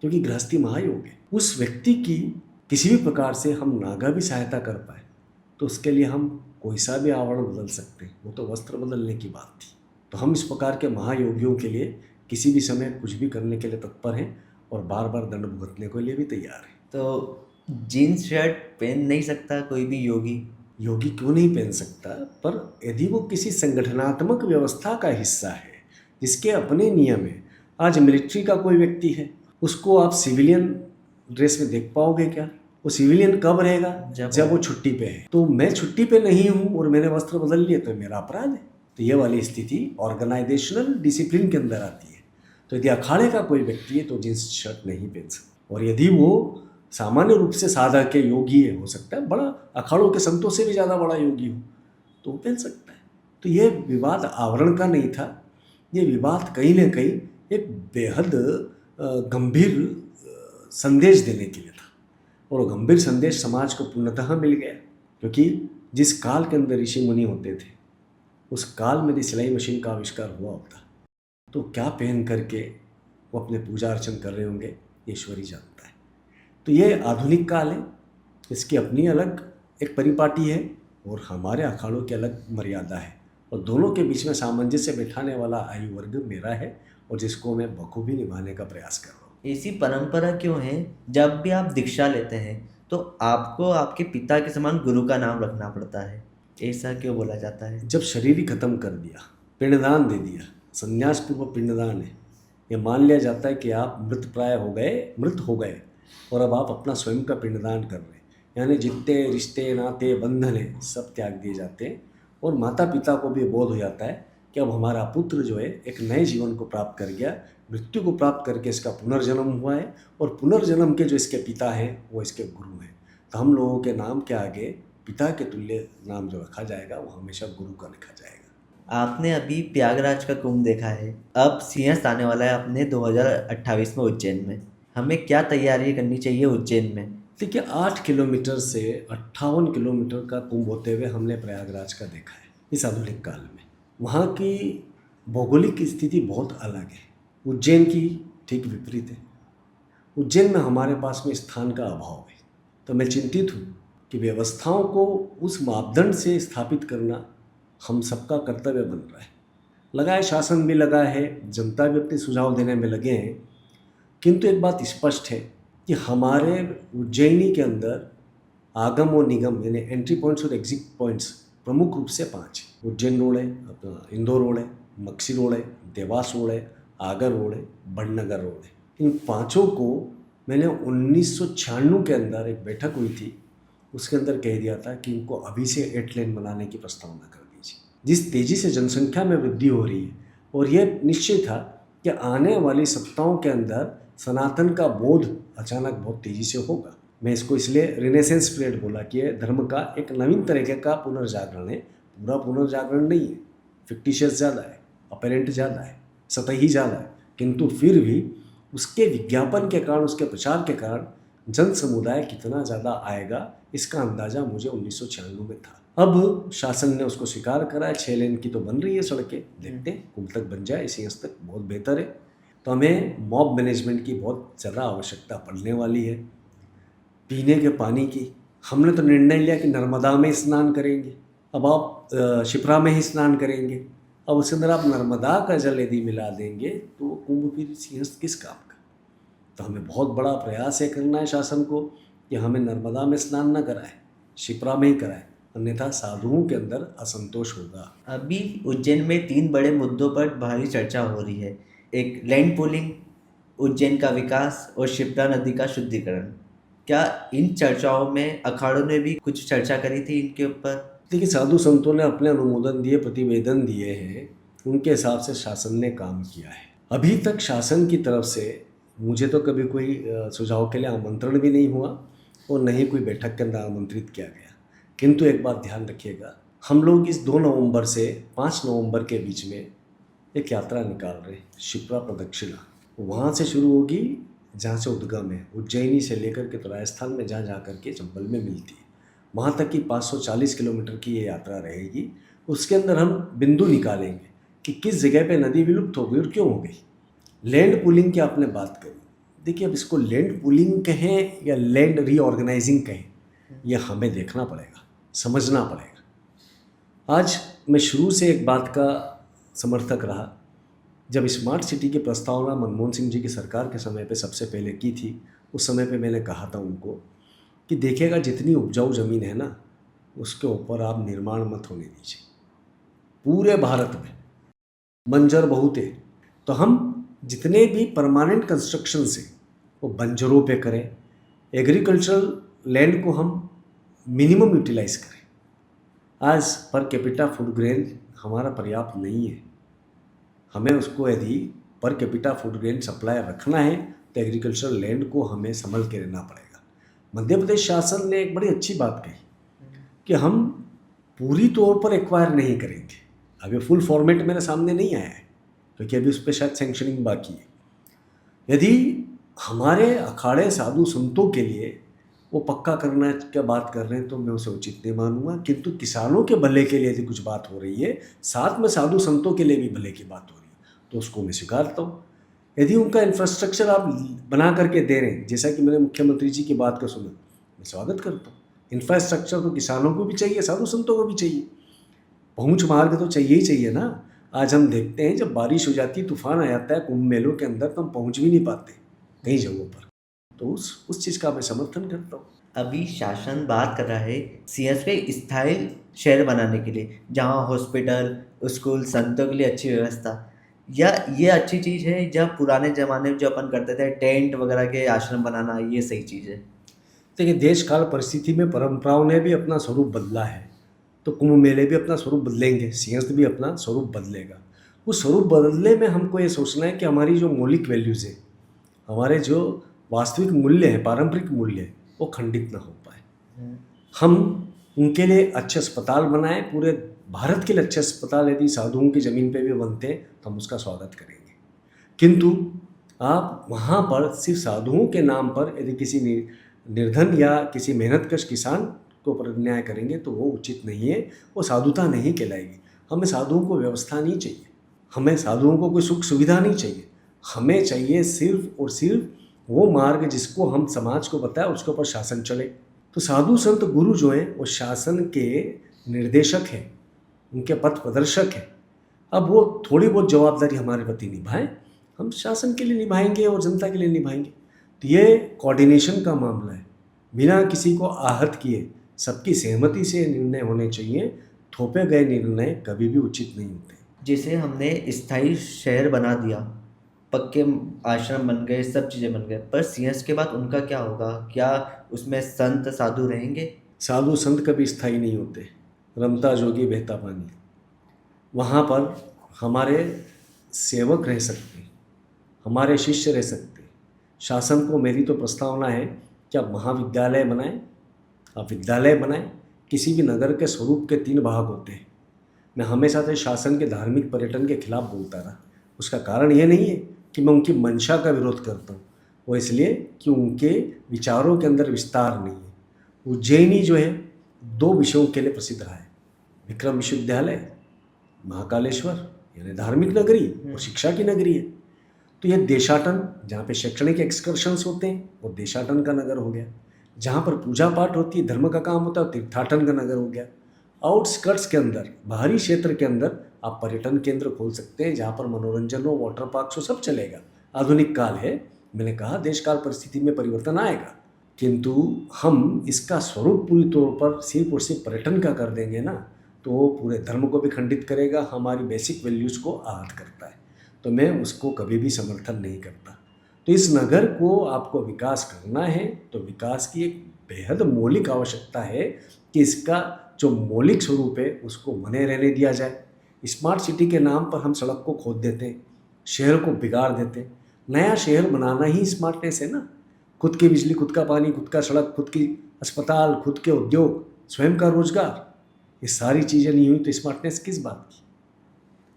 क्योंकि गृहस्थी महायोग है। उस व्यक्ति की किसी भी प्रकार से हम नागा भी सहायता कर पाए तो उसके लिए हम कोई सा भी आवरण बदल सकते हैं, वो तो वस्त्र बदलने की बात थी। तो हम इस प्रकार के महायोगियों के लिए किसी भी समय कुछ भी करने के लिए तत्पर हैं और बार बार दंड भुगतने के लिए भी तैयार हैं। तो जीन्स शर्ट पहन नहीं सकता कोई भी योगी? योगी क्यों नहीं पहन सकता, पर यदि वो किसी संगठनात्मक व्यवस्था का हिस्सा है जिसके अपने नियम है। आज मिलिट्री का कोई व्यक्ति है, उसको आप सिविलियन ड्रेस में देख पाओगे क्या? वो सिविलियन कब रहेगा? जब वो छुट्टी पे है। तो मैं छुट्टी पे नहीं हूँ और मैंने वस्त्र बदल लिए तो मेरा अपराध है। तो ये वाली स्थिति ऑर्गेनाइजेशनल डिसिप्लिन के अंदर आती है। तो यदि अखाड़े का कोई व्यक्ति है तो जींस शर्ट नहीं पहन सकता, और यदि वो सामान्य रूप से साधक के योगी है, हो सकता है बड़ा अखाड़ों के संतों से भी ज़्यादा बड़ा योगी हो, तो वो पहन सकता है। तो ये विवाद आवरण का नहीं था, ये विवाद कहीं ना कहीं एक बेहद गंभीर संदेश देने के लिए था, और वो गंभीर संदेश समाज को पूर्णतः मिल गया। क्योंकि जिस काल के अंदर ऋषि मुनि होते थे, उस काल में यदि सिलाई मशीन का आविष्कार हुआ होता तो क्या पहन करके वो अपने पूजा अर्चन कर रहे होंगे, ईश्वर ही जानता है। तो ये आधुनिक काल है, इसकी अपनी अलग एक परिपाटी है और हमारे अखाड़ों की अलग मर्यादा है, और दोनों के बीच में सामंजस्य बैठाने वाला आयु वर्ग मेरा है और जिसको मैं बखूबी निभाने का प्रयास कर रहा हूँ। ऐसी परंपरा क्यों है जब भी आप दीक्षा लेते हैं तो आपको आपके पिता के समान गुरु का नाम रखना पड़ता है? ऐसा क्यों बोला जाता है? जब शरीर ही खत्म कर दिया, पिंडदान दे दिया, संन्यास पूर्व पिंडदान है, ये मान लिया जाता है कि आप मृत हो गए और अब आप अपना स्वयं का पिंडदान कर रहे हैं। यानी जितने रिश्ते नाते बंधन हैं सब त्याग दिए जाते हैं और माता पिता को भी बोध हो जाता है कि अब हमारा पुत्र जो है एक नए जीवन को प्राप्त कर गया, मृत्यु को प्राप्त करके इसका पुनर्जन्म हुआ है और पुनर्जन्म के जो इसके पिता हैं वो इसके गुरु हैं। तो हम लोगों के नाम के आगे पिता के तुल्य नाम जो रखा जाएगा वो हमेशा गुरु का लिखा जाएगा। आपने अभी प्रयागराज का कुंभ देखा है, अब सिंहस्थ आने वाला है अपने 2028 में उज्जैन में। हमें क्या तैयारी करनी चाहिए उज्जैन में? देखिए 8 किलोमीटर से 58 किलोमीटर का कुंभ होते हुए हमने प्रयागराज का देखा है इस आधुनिक काल में। वहाँ की भौगोलिक स्थिति बहुत अलग है, उज्जैन की ठीक विपरीत है। उज्जैन में हमारे पास में स्थान का अभाव है, तो मैं चिंतित हूँ कि व्यवस्थाओं को उस मापदंड से स्थापित करना हम सबका कर्तव्य बन रहा है। लगा है, शासन भी लगा है, जनता भी अपने सुझाव देने में लगे हैं, किंतु एक बात स्पष्ट है कि हमारे उज्जैनी के अंदर आगम और निगम यानी एंट्री पॉइंट्स और एग्जिट पॉइंट्स प्रमुख रूप से 5 है। उज्जैन रोड है, अपना इंदौर रोड है, मक्सी रोड है, देवास रोड है, आगर रोड है, बड़नगर रोड है। इन पांचों को मैंने 1996 के अंदर एक बैठक हुई थी, उसके अंदर कह दिया था कि इनको अभी से 8 लेन बनाने की प्रस्तावना कर दीजिए। जिस तेज़ी से जनसंख्या में वृद्धि हो रही है और यह निश्चित था कि आने वाली सप्ताहों के अंदर सनातन का बोध अचानक बहुत तेज़ी से होगा। मैं इसको इसलिए रिनेसेंस पीरियड बोला कि यह धर्म का एक नवीन तरीके का पुनर्जागरण है। पूरा पुनर्जागरण नहीं है, फिक्टिशियस ज़्यादा है, अपरेंट ज़्यादा है, सतही ज़्यादा है, किंतु फिर भी उसके विज्ञापन के कारण, उसके प्रचार के कारण जन समुदाय कितना ज़्यादा आएगा इसका अंदाज़ा मुझे 1996 में था। अब शासन ने उसको स्वीकार करा है। 6 लेन की तो बन रही है सड़कें, देखते हैं कुंभ तक बन जाए, सिंहस्थ तक बहुत बेहतर है। तो हमें मॉब मैनेजमेंट की बहुत ज़्यादा आवश्यकता पड़ने वाली है। पीने के पानी की हमने तो निर्णय लिया कि नर्मदा में स्नान करेंगे, अब आप शिप्रा में ही स्नान करेंगे। अब उसके अंदर आप नर्मदा का जल यदि मिला देंगे तो कुंभ फिर सिंहस्थ किस काम का? तो हमें बहुत बड़ा प्रयास है करना है शासन को कि हमें नर्मदा में स्नान न कराए, शिप्रा में ही कराए, अन्यथा साधुओं के अंदर असंतोष होगा। अभी उज्जैन में 3 बड़े मुद्दों पर भारी चर्चा हो रही है, एक लैंड पूलिंग, उज्जैन का विकास और शिप्रा नदी का शुद्धिकरण। क्या इन चर्चाओं में अखाड़ों ने भी कुछ चर्चा करी थी इनके ऊपर? देखिए, साधु संतों ने अपने अनुमोदन दिए, प्रतिवेदन दिए हैं, उनके हिसाब से शासन ने काम किया है। अभी तक शासन की तरफ से मुझे तो कभी कोई सुझाव के लिए आमंत्रण भी नहीं हुआ और न ही कोई बैठक के अंदर आमंत्रित किया गया। किंतु एक बात ध्यान रखिएगा, हम लोग इस 2 नवंबर से 5 नवंबर के बीच में एक यात्रा निकाल रहे हैं, शिप्रा प्रदक्षिणा। वहाँ से शुरू होगी जहाँ से उद्गम है, उज्जैनी से लेकर के तो राजस्थान में जहाँ कर के चंबल में मिलती है, वहाँ तक की 540 किलोमीटर की ये यात्रा रहेगी। उसके अंदर हम बिंदु निकालेंगे कि किस जगह पे नदी विलुप्त हो गई और क्यों हो गई। लैंड पूलिंग की आपने बात करी, देखिए अब इसको लैंड पूलिंग कहें या लैंड रीऑर्गेनाइजिंग कहें, यह हमें देखना पड़ेगा, समझना पड़ेगा। आज मैं शुरू से एक बात का समर्थक रहा। जब स्मार्ट सिटी की प्रस्तावना मनमोहन सिंह जी की सरकार के समय पे सबसे पहले की थी, उस समय पे मैंने कहा था उनको कि देखिएगा जितनी उपजाऊ ज़मीन है ना, उसके ऊपर आप निर्माण मत होने दीजिए। पूरे भारत में बंजर बहुत है, तो हम जितने भी परमानेंट कंस्ट्रक्शन से वो बंजरों पे करें, एग्रीकल्चरल लैंड को हम मिनिमम यूटिलाइज करें। आज पर कैपिटा फूड ग्रेन हमारा पर्याप्त नहीं है, हमें उसको यदि per capita food grain supply रखना है तो एग्रीकल्चरल लैंड को हमें संभल के रहना पड़ेगा। मध्य प्रदेश शासन ने एक बड़ी अच्छी बात कही कि हम पूरी तौर पर एक्वायर नहीं करेंगे। अभी फुल फॉर्मेट मेरे सामने नहीं आया है क्योंकि अभी उस पर शायद सैंक्शनिंग बाकी है। यदि हमारे अखाड़े साधु संतों के लिए वो पक्का करना की बात कर रहे हैं तो मैं उसे उचित नहीं मानूंगा, किंतु किसानों के भले के लिए यदि कुछ बात हो रही है, साथ में साधु संतों के लिए भी भले की बात हो रही है, तो उसको मैं स्वीकारता हूँ। यदि उनका इंफ्रास्ट्रक्चर आप बना करके दे रहे हैं, जैसा कि मैंने मुख्यमंत्री जी की बात को सुना, मैं स्वागत करता हूँ। इंफ्रास्ट्रक्चर तो किसानों को भी चाहिए, साधु संतों को भी चाहिए, पहुँच मार्ग तो चाहिए ही चाहिए ना। आज हम देखते हैं जब बारिश हो जाती है, तूफान आ जाता है कुंभ मेलों के अंदर, तो हम पहुँच भी नहीं पाते कई जगहों पर, तो उस चीज़ का मैं समर्थन करता हूँ। अभी शासन बात कर रहा है सिंहस्थ के स्थायी शहर बनाने के लिए, जहाँ हॉस्पिटल, स्कूल, संतों के लिए अच्छी व्यवस्था। या ये अच्छी चीज़ है, या पुराने ज़माने में जो अपन करते थे टेंट वगैरह के आश्रम बनाना, ये सही चीज़ है? देखिए, देश काल परिस्थिति में परंपराओं ने भी अपना स्वरूप बदला है, तो कुंभ मेले भी अपना स्वरूप बदलेंगे, सिंहस्थ भी अपना स्वरूप बदलेगा। उस स्वरूप बदलने में हमको ये सोचना है कि हमारी जो मौलिक वैल्यूज़ है, हमारे जो वास्तविक मूल्य हैं, पारंपरिक मूल्य हैं, वो खंडित ना हो पाए। हम उनके लिए अच्छे अस्पताल बनाएं, पूरे भारत के लिए अच्छे अस्पताल यदि साधुओं की ज़मीन पे भी बनते हैं तो हम उसका स्वागत करेंगे। किंतु आप वहाँ पर सिर्फ साधुओं के नाम पर यदि किसी निर्धन या किसी मेहनतकश किसान को पर अन्याय करेंगे तो वो उचित नहीं है, वो साधुता नहीं कहलाएगी। हमें साधुओं को व्यवस्था नहीं चाहिए, हमें साधुओं को कोई सुख सुविधा नहीं चाहिए, हमें चाहिए सिर्फ और सिर्फ वो मार्ग जिसको हम समाज को बताए उसके ऊपर शासन चले। तो साधु संत गुरु जो हैं वो शासन के निर्देशक हैं, उनके पथ प्रदर्शक हैं। अब वो थोड़ी बहुत जवाबदारी हमारे प्रति निभाएं, हम शासन के लिए निभाएंगे और जनता के लिए निभाएंगे। तो ये कोऑर्डिनेशन का मामला है, बिना किसी को आहत किए सबकी सहमति से निर्णय होने चाहिए। थोपे गए निर्णय कभी भी उचित नहीं होते। जैसे हमने स्थायी शहर बना दिया, पक्के आश्रम बन गए, सब चीज़ें बन गए, पर सिंहस्थ के बाद उनका क्या होगा? क्या उसमें संत साधु रहेंगे? साधु संत कभी स्थायी नहीं होते, रमता जोगी बहता पानी। वहाँ पर हमारे सेवक रह सकते हैं, हमारे शिष्य रह सकते हैं। शासन को मेरी तो प्रस्तावना है कि आप महाविद्यालय बनाएं, आप विद्यालय बनाएं। किसी भी नगर के स्वरूप के 3 भाग होते हैं। मैं हमेशा से शासन के धार्मिक पर्यटन के खिलाफ बोलता रहा। उसका कारण ये नहीं है कि मैं उनकी मंशा का विरोध करता हूँ, वो इसलिए कि उनके विचारों के अंदर विस्तार नहीं है। उज्जैनी जो है 2 विषयों के लिए प्रसिद्ध रहा है, विक्रम विश्वविद्यालय, महाकालेश्वर यानी धार्मिक नगरी और शिक्षा की नगरी है। तो ये देशाटन, जहाँ पे शैक्षणिक एक्सकर्शंस होते हैं, वो देशाटन का नगर हो गया। जहाँ पर पूजा पाठ होती है, धर्म का काम होता है, तीर्थाटन का नगर हो गया। आउटस्कर्ट्स के अंदर, बाहरी क्षेत्र के अंदर आप पर्यटन केंद्र खोल सकते हैं, जहाँ पर मनोरंजन हो, वाटर पार्क हो, सब चलेगा। आधुनिक काल है, मैंने कहा देश काल परिस्थिति में परिवर्तन आएगा, किंतु हम इसका स्वरूप पूरी तौर पर सिर्फ और सिर्फ पर्यटन का कर देंगे ना, तो वो पूरे धर्म को भी खंडित करेगा, हमारी बेसिक वैल्यूज़ को आहत करता है। तो मैं उसको कभी भी समर्थन नहीं करता। तो इस नगर को आपको विकास करना है तो विकास की एक बेहद मौलिक आवश्यकता है कि इसका जो मौलिक स्वरूप है उसको बने रहने दिया जाए। स्मार्ट सिटी के नाम पर हम सड़क को खोद देते हैं, शहर को बिगाड़ देते हैं। नया शहर बनाना ही स्मार्टनेस है ना। खुद की बिजली, खुद का पानी, खुद का सड़क, खुद की अस्पताल, खुद के उद्योग, स्वयं का रोजगार, ये सारी चीज़ें नहीं हुई तो स्मार्टनेस किस बात की।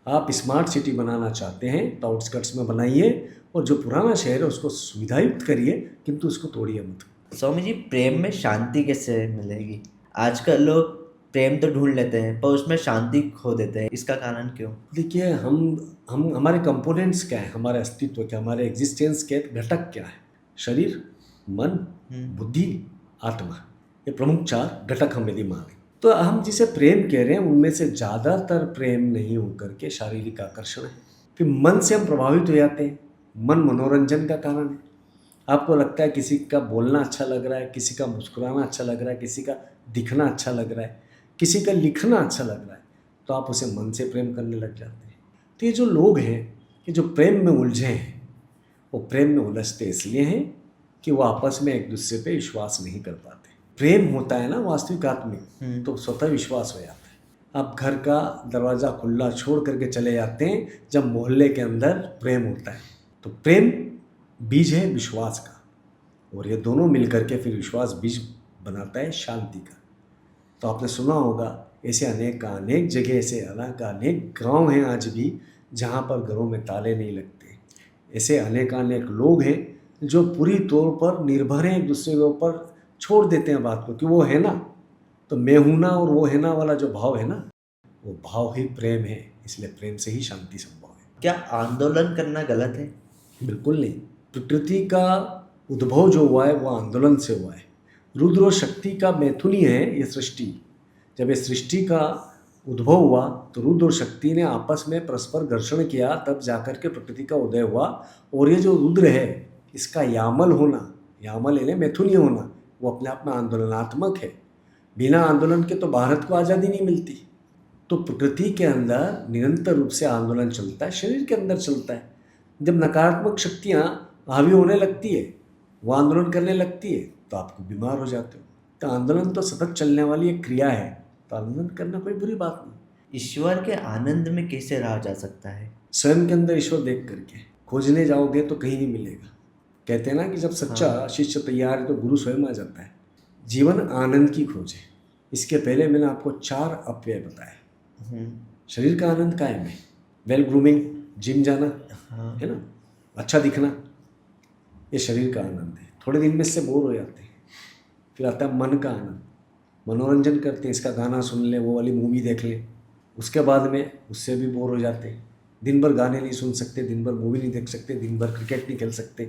आप स्मार्ट सिटी बनाना चाहते हैं तो आउटस्कर्ट्स में बनाइए और जो पुराना शहर है उसको सुविधायुक्त करिए, किंतु उसको तोड़िए मत। स्वामी जी, प्रेम में शांति कैसे मिलेगी? आजकल लोग प्रेम तो ढूंढ लेते हैं पर उसमें शांति खो देते हैं, इसका कारण क्यों? देखिए, हम हमारे कंपोनेंट्स क्या है, हमारे अस्तित्व क्या, हमारे एग्जिस्टेंस के घटक क्या है? शरीर, मन, बुद्धि, आत्मा, ये प्रमुख 4 घटक हम यदि माने तो हम जिसे प्रेम कह रहे हैं उनमें से ज़्यादातर प्रेम नहीं होकर के शारीरिक आकर्षण है। फिर मन से हम प्रभावित हो जाते हैं, मन मनोरंजन का कारण है। आपको लगता है किसी का बोलना अच्छा लग रहा है, किसी का मुस्कुराना अच्छा लग रहा है, किसी का दिखना अच्छा लग रहा है, किसी का लिखना अच्छा लग रहा है, तो आप उसे मन से प्रेम करने लग जाते हैं। तो ये जो लोग हैं कि जो प्रेम में उलझे हैं, वो प्रेम में उलझते इसलिए हैं कि वो आपस में एक दूसरे पे विश्वास नहीं कर पाते। प्रेम होता है ना वास्तविक आत्मिक, तो स्वतः विश्वास हो जाता है। आप घर का दरवाज़ा खुला छोड़ करके चले जाते हैं जब मोहल्ले के अंदर प्रेम होता है। तो प्रेम बीज है विश्वास का, और ये दोनों मिलकर के फिर विश्वास बीज बनाता है शांति का। तो आपने सुना होगा ऐसे अनेक जगह, ऐसे अनेक गांव हैं आज भी जहां पर घरों में ताले नहीं लगते। ऐसे अनेक लोग हैं जो पूरी तौर पर निर्भर हैं एक दूसरे के ऊपर, छोड़ देते हैं बात को कि वो है ना, तो मैं हूं ना, और वो है ना वाला जो भाव है ना, वो भाव ही प्रेम है। इसलिए प्रेम से ही शांति संभव है। क्या आंदोलन करना गलत है? बिल्कुल नहीं। प्रकृति का उद्भव जो हुआ है वो आंदोलन से हुआ है। रुद्र और शक्ति का मैथुन ही है ये सृष्टि। जब ये सृष्टि का उद्भव हुआ तो रुद्र और शक्ति ने आपस में परस्पर घर्षण किया, तब जाकर के प्रकृति का उदय हुआ। और ये जो रुद्र है इसका यामल होना, यामल यानी मैथुनीय होना, वो अपने आप में आंदोलनात्मक है। बिना आंदोलन के तो भारत को आज़ादी नहीं मिलती। तो प्रकृति के अंदर निरंतर रूप से आंदोलन चलता है, शरीर के अंदर चलता है। जब नकारात्मक शक्तियाँ हावी होने लगती है, वो आंदोलन करने लगती है, तो आपको बीमार हो जाते हो। तो आंदोलन तो सतत चलने वाली एक क्रिया है, तो आंदोलन करना कोई बुरी बात नहीं। ईश्वर के आनंद में कैसे रहा जा सकता है? स्वयं के अंदर ईश्वर देख करके। खोजने जाओगे तो कहीं नहीं मिलेगा। कहते हैं ना कि जब सच्चा शिष्य तैयार है तो गुरु स्वयं आ जाता है। जीवन आनंद की खोज है। इसके पहले मैंने आपको 4 अपव्यय बताए। शरीर का आनंद कायम है, वेल ग्रूमिंग, जिम जाना, है ना, अच्छा दिखना, ये शरीर का आनंद है। थोड़े दिन में इससे बोर हो जाते हैं। फिर आता है मन का आनंद, मनोरंजन करते हैं, इसका गाना सुन ले, वो वाली मूवी देख लें। उसके बाद में उससे भी बोर हो जाते हैं। दिन भर गाने नहीं सुन सकते, दिन भर मूवी नहीं देख सकते, दिन भर क्रिकेट नहीं खेल सकते,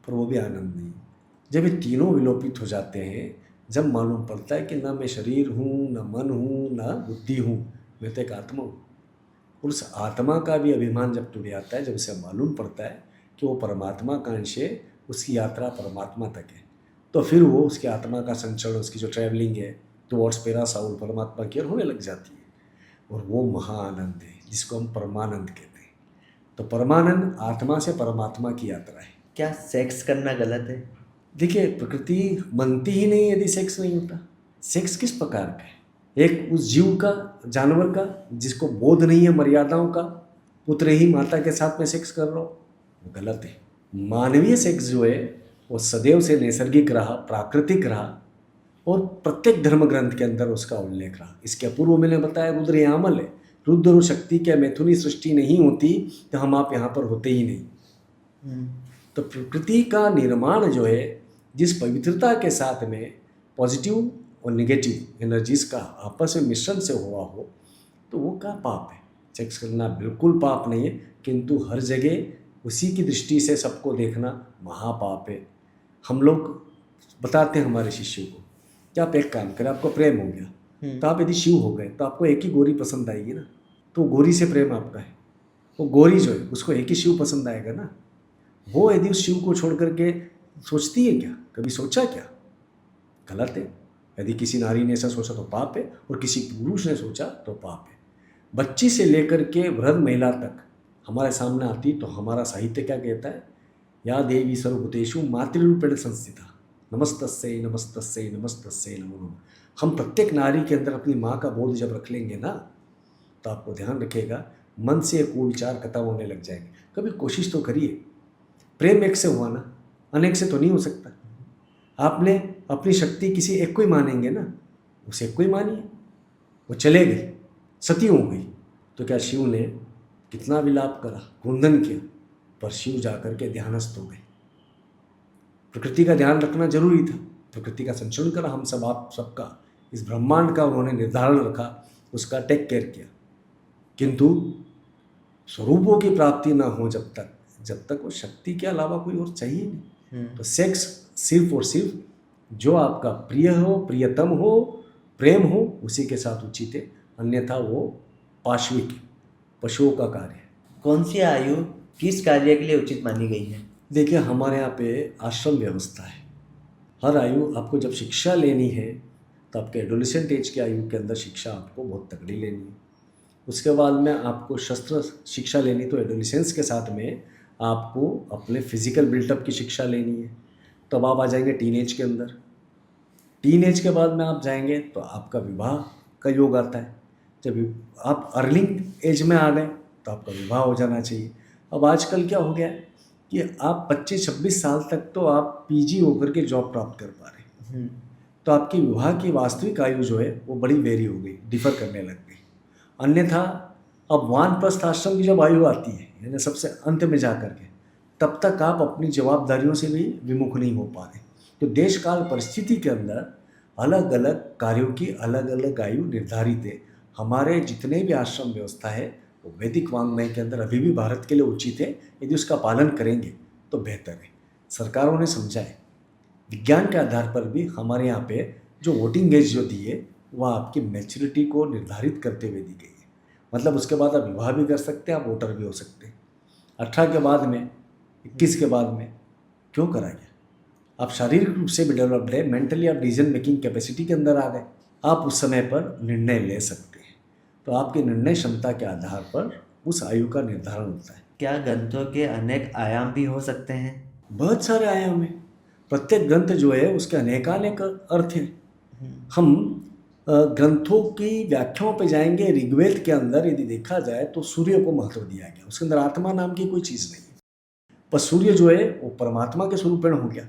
पर वो भी आनंद नहीं। जब ये तीनों विलोपित हो जाते हैं, जब मालूम पड़ता है कि ना मैं शरीर हूँ, ना मन हूँ, ना बुद्धि हूँ, मैं तो एक आत्मा हूँ। और उस आत्मा का भी अभिमान जब टूट जाता है, जब उसे मालूम पड़ता है कि वो परमात्मा का अंश है, उसकी यात्रा परमात्मा तक है, तो फिर वो उसकी आत्मा का संचरण, उसकी जो ट्रैवलिंग है टुवर्ड्स पैरासाउल परमात्मा की ओर होने लग जाती है। और वो महाआनंद है जिसको हम परमानंद कहते हैं। तो परमानंद आत्मा से परमात्मा की यात्रा है। क्या सेक्स करना गलत है? देखिए, प्रकृति बनती ही नहीं यदि सेक्स नहीं होता। सेक्स किस प्रकार का है? एक उस जीव का, जानवर का, जिसको बोध नहीं है मर्यादाओं का, पुत्र ही माता के साथ में सेक्स कर रहा हो, वो गलत है। मानवीय सेक्स जो है वो सदैव से नैसर्गिक रहा, प्राकृतिक रहा, और प्रत्येक धर्म ग्रंथ के अंदर उसका उल्लेख रहा। इसके पूर्व मैंने बताया रुद्र यामल है। रुद्र और शक्ति के मैथुनी सृष्टि नहीं होती तो हम आप यहाँ पर होते ही नहीं। तो प्रकृति का निर्माण जो है, जिस पवित्रता के साथ में पॉजिटिव और नेगेटिव एनर्जीज का आपस में मिश्रण से हुआ हो, तो वो क्या पाप है? सेक्स करना बिल्कुल पाप नहीं है, किंतु हर जगह उसी की दृष्टि से सबको देखना महापाप है। हम लोग बताते हैं हमारे शिष्यों को कि आप एक काम करें, आपको प्रेम हो गया तो आप यदि शिव हो गए तो आपको एक ही गोरी पसंद आएगी ना, तो गोरी से प्रेम आपका है। वो गोरी जो है उसको एक ही शिव पसंद आएगा ना। वो यदि उस शिव को छोड़ करके सोचती है क्या? कभी सोचा क्या? गलत है। यदि किसी नारी ने ऐसा सोचा तो पाप है, और किसी पुरुष ने सोचा तो पाप है। बच्ची से लेकर के वृद्ध महिला तक हमारे सामने आती तो हमारा साहित्य क्या कहता है? या देवी सर्वभूतेषु मातृरूपेण संस्थिता, नमस्तस्यै नमस्तस्यै नमस्तस्यै नमो नमः। हम प्रत्येक नारी के अंदर अपनी माँ का बोध जब रख लेंगे ना, तो आपको ध्यान रखिएगा, मन से कुविचार खत्म होने लग जाएंगे। कभी कोशिश तो करिए। प्रेम एक से हुआ ना, अनेक से तो नहीं हो सकता। आपने अपनी शक्ति किसी एक को ही मानेंगे ना, उस एक को ही मानिए। वो चले गई, सती हो गई, तो क्या शिव ने कितना विलाप करा, कुंदन किया, पर शिव जाकर के ध्यानस्थ हो गए। प्रकृति का ध्यान रखना जरूरी था। प्रकृति का संचरण करा, हम सब, आप सबका, इस ब्रह्मांड का उन्होंने निर्धारण रखा, उसका टेक केयर किया। किंतु स्वरूपों की प्राप्ति ना हो जब तक वो शक्ति के अलावा कोई और चाहिए नहीं। तो सेक्स सिर्फ और सिर्फ जो आपका प्रिय हो, प्रियतम हो, प्रेम हो, उसी के साथ उचित है, अन्यथा वो पाशविक, पशुओं का कार्य है। कौन सी आयु किस कार्य के लिए उचित मानी गई है? देखिए, हमारे यहाँ पे आश्रम व्यवस्था है। हर आयु, आपको जब शिक्षा लेनी है तो आपके एडोलेसेंट एज की आयु के अंदर शिक्षा आपको बहुत तगड़ी लेनी है। उसके बाद में आपको शस्त्र शिक्षा लेनी, तो एडोलेसेंस के साथ में आपको अपने फिजिकल बिल्टअप की शिक्षा लेनी है। तब आप आ जाएंगे टीनेज के अंदर। टीनेज के बाद में आप जाएंगे तो आपका विवाह का योग आता है। जब आप अर्लिंग एज में आ गए तो आपका विवाह हो जाना चाहिए। अब आजकल क्या हो गया कि आप 25-26 साल तक तो आप पीजी होकर के जॉब प्राप्त कर पा रहे हैं, तो आपकी विवाह की वास्तविक आयु जो है वो बड़ी वेरी हो गई, डिफर करने लग गई। अन्यथा अब वानप्रस्थ आश्रम की जब आयु आती है, यानी सबसे अंत में जा कर के, तब तक आप अपनी जवाबदारियों से भी विमुख नहीं हो पा रहे। तो देश काल परिस्थिति के अंदर अलग अलग कार्यों की अलग अलग आयु निर्धारित है। हमारे जितने भी आश्रम व्यवस्था है वो वैदिक वाङ्मय के अंदर अभी भी भारत के लिए उचित है। यदि उसका पालन करेंगे तो बेहतर है। सरकारों ने समझा है, विज्ञान के आधार पर भी हमारे यहाँ पे जो वोटिंग एज जो दी है वह आपकी मैच्योरिटी को निर्धारित करते हुए दी गई है। मतलब उसके बाद आप विवाह भी कर सकते हैं, आप वोटर भी हो सकते हैं। 18 के बाद में, 21 के बाद में क्यों करा गया? आप शारीरिक रूप से भी डेवलप्ड है, मेंटली आप डिसीजन मेकिंग कैपेसिटी के अंदर आ गए, आप उस समय पर निर्णय ले सकते हैं। तो आपकी निर्णय क्षमता के आधार पर उस आयु का निर्धारण होता है। क्या ग्रंथों के अनेक आयाम भी हो सकते हैं? बहुत सारे आयाम हैं। प्रत्येक ग्रंथ जो है उसके अनेकानेक अर्थ हैं। हम ग्रंथों की व्याख्याओं पे जाएंगे। ऋग्वेद के अंदर यदि देखा जाए तो सूर्य को महत्व दिया गया, उसके अंदर आत्मा नाम की कोई चीज़ नहीं है, पर सूर्य जो है वो परमात्मा के स्वरूपेण हो गया,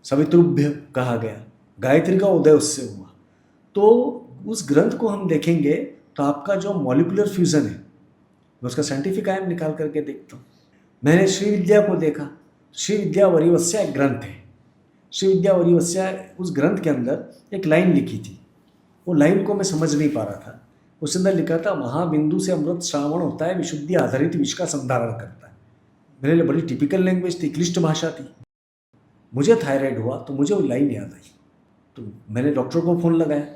सवितृभ्य कहा गया, गायत्री का उदय उससे हुआ। तो उस ग्रंथ को हम देखेंगे तो आपका जो मॉलिकुलर फ्यूजन है, मैं उसका साइंटिफिक आयाम निकाल करके देखता हूँ। मैंने श्री विद्या को देखा, श्री विद्या वरीवस्या एक ग्रंथ है। श्री विद्या वरीवस्या, उस ग्रंथ के अंदर एक लाइन लिखी थी, वो लाइन को मैं समझ नहीं पा रहा था। उसके अंदर लिखा था, महाबिंदु से अमृत श्रावण होता है, विशुद्धि आधारित विष का संधारण करता है। मेरे लिए बड़ी टिपिकल लैंग्वेज थी, क्लिष्ट भाषा थी। मुझे थायराइड हुआ तो मुझे वो लाइन याद आई, तो मैंने डॉक्टर को फ़ोन लगाया।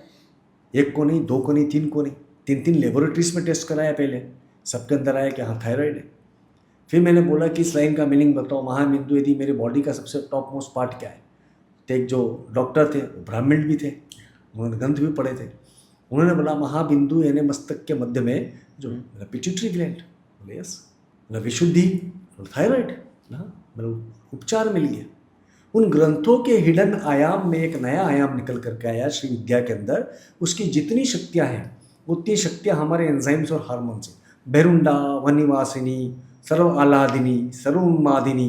एक को नहीं, दो को नहीं, तीन को नहीं, तीन तीन लेबोरेटरीज में टेस्ट कराया पहले, सबके अंदर आया कि हाँ थायराइड है। फिर मैंने बोला कि इस लाइन का मीनिंग बताओ, महाबिंदु यदि मेरे बॉडी का सबसे टॉप मोस्ट पार्ट क्या है। तो एक जो डॉक्टर थे वो ब्राह्मण भी थे, उन्होंने ग्रंथ भी पढ़े थे। उन्होंने बोला महाबिंदु यानी मस्तक के मध्य में जो पिट्यूटरी ग्लैंड, बोले यस, विशुद्धि, थायराइड, मतलब उपचार मिल गया। उन ग्रंथों के हिडन आयाम में एक नया आयाम निकल करके आया श्री विद्या के अंदर। उसकी जितनी शक्तियाँ हैं उतनी शक्तियाँ हमारे एंजाइम्स और हार्मोन्स हैं। बेरुंडा, वनिवासिनी, सर्व आह्लादिनी, सर्व उन्मादिनी,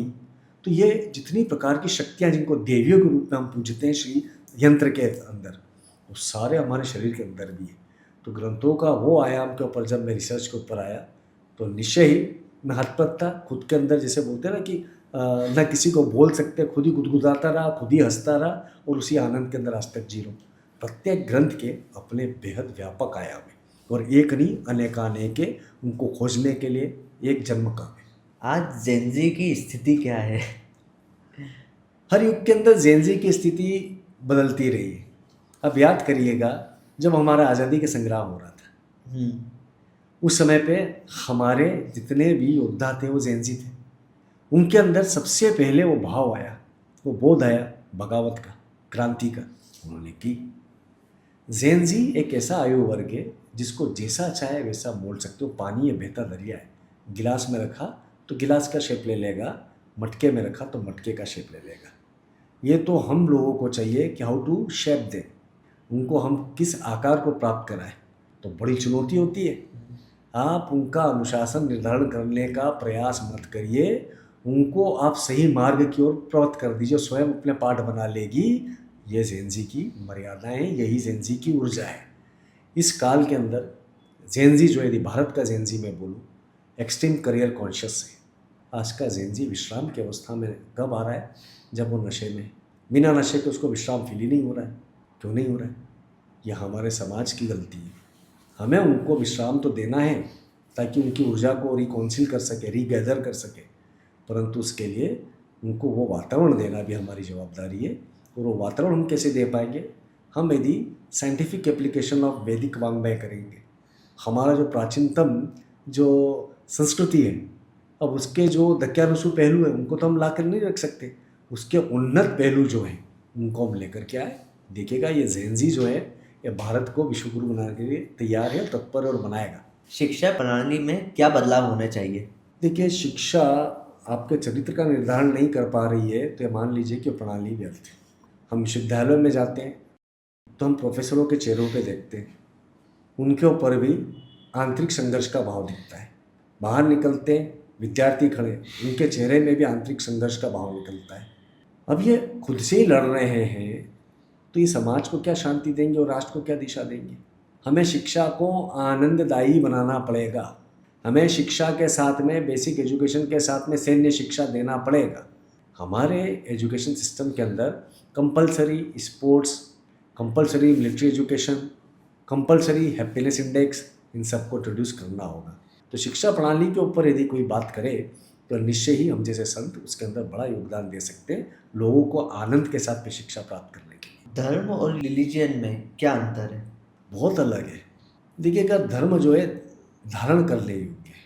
तो ये जितनी प्रकार की शक्तियाँ जिनको देवियों के रूप में हम पूजते हैं श्री यंत्र के अंदर, वो सारे हमारे शरीर के अंदर भी है। तो ग्रंथों का वो आयाम के ऊपर जब मैं रिसर्च के ऊपर आया तो निश्चय ही मैं हतप्रत था खुद के अंदर। जैसे बोलते हैं ना कि न किसी को बोल सकते, खुद ही गुदगुदाता रहा, खुद ही हंसता रहा और उसी आनंद के अंदर आज तक जी रहा हूँ। प्रत्येक ग्रंथ के अपने बेहद व्यापक आयाम है और एक नहीं अनेकानेक है, उनको खोजने के लिए एक जन्म काम है। आज जेनजी की स्थिति क्या है? हर युग के अंदर जेनजी की स्थिति बदलती रही है। अब याद करिएगा जब हमारा आज़ादी का संग्राम हो रहा था, उस समय पे हमारे जितने भी योद्धा थे वो जेनजी थे। उनके अंदर सबसे पहले वो भाव आया, वो बोध आया बगावत का, क्रांति का, उन्होंने की। जेनजी एक ऐसा आयु वर्ग है जिसको जैसा चाहे वैसा बोल सकते हो। पानी है, बहता दरिया है, गिलास में रखा तो गिलास का शेप ले लेगा, मटके में रखा तो मटके का शेप ले लेगा। ये तो हम लोगों को चाहिए कि हाउ टू शेप दें, उनको हम किस आकार को प्राप्त कराएं, तो बड़ी चुनौती होती है। आप उनका अनुशासन निर्धारण करने का प्रयास मत करिए, उनको आप सही मार्ग की ओर प्रवृत्त कर दीजिए, स्वयं अपने पाठ बना लेगी। ये जेनजी की मर्यादाएं हैं, यही जेनजी की ऊर्जा है। इस काल के अंदर जेनजी जो, यदि भारत का जेनजी मैं बोलूँ, एक्सट्रीम करियर कॉन्शियस है। आज का जेनजी विश्राम की अवस्था में कब आ रहा है? जब वो नशे में, बिना नशे के उसको विश्राम फील ही नहीं हो रहा है। क्यों नहीं हो रहा है? यह हमारे समाज की गलती है। हमें उनको विश्राम तो देना है ताकि उनकी ऊर्जा को रिकाउंसिल कर सके, रीगैदर कर सके, परंतु उसके लिए उनको वो वातावरण देना भी हमारी जवाबदारी है। और वो वातावरण हम कैसे दे पाएंगे? हम यदि साइंटिफिक एप्लीकेशन ऑफ वैदिक वांग्मय करेंगे। हमारा जो प्राचीनतम जो संस्कृति है, अब उसके जो दक्यानुसु पहलू हैं उनको तो हम ला कर नहीं रख सकते, उसके उन्नत पहलू जो हैं उनको हम लेकर के आए। देखिएगा ये जेनजी जो है ये भारत को विश्वगुरु बनाने के लिए तैयार है, तत्पर और बनाएगा। शिक्षा प्रणाली में क्या बदलाव होने चाहिए? देखिए, शिक्षा आपके चरित्र का निर्धारण नहीं कर पा रही है तो ये मान लीजिए कि प्रणाली व्यर्थ है। हम विश्वविद्यालयों में जाते हैं तो हम प्रोफेसरों के चेहरों पे देखते हैं, उनके ऊपर भी आंतरिक संघर्ष का भाव दिखता है। बाहर निकलते हैं, विद्यार्थी खड़े, उनके चेहरे में भी आंतरिक संघर्ष का भाव निकलता है। अब ये खुद से ही लड़ रहे हैं तो ये समाज को क्या शांति देंगे और राष्ट्र को क्या दिशा देंगे? हमें शिक्षा को आनंददायी बनाना पड़ेगा। हमें शिक्षा के साथ में, बेसिक एजुकेशन के साथ में सैन्य शिक्षा देना पड़ेगा। हमारे एजुकेशन सिस्टम के अंदर compulsory sports, compulsory military education, compulsory happiness index, इन सबको इंट्रोड्यूस करना होगा। तो शिक्षा प्रणाली के ऊपर यदि कोई बात करे तो निश्चय ही हम जैसे संत उसके अंदर बड़ा योगदान दे सकते हैं, लोगों को आनंद के साथ में शिक्षा प्राप्त करने के लिए। धर्म और रिलीजन में क्या अंतर है? बहुत अलग है। देखिएगा, धर्म जो है धारण करने योग्य है।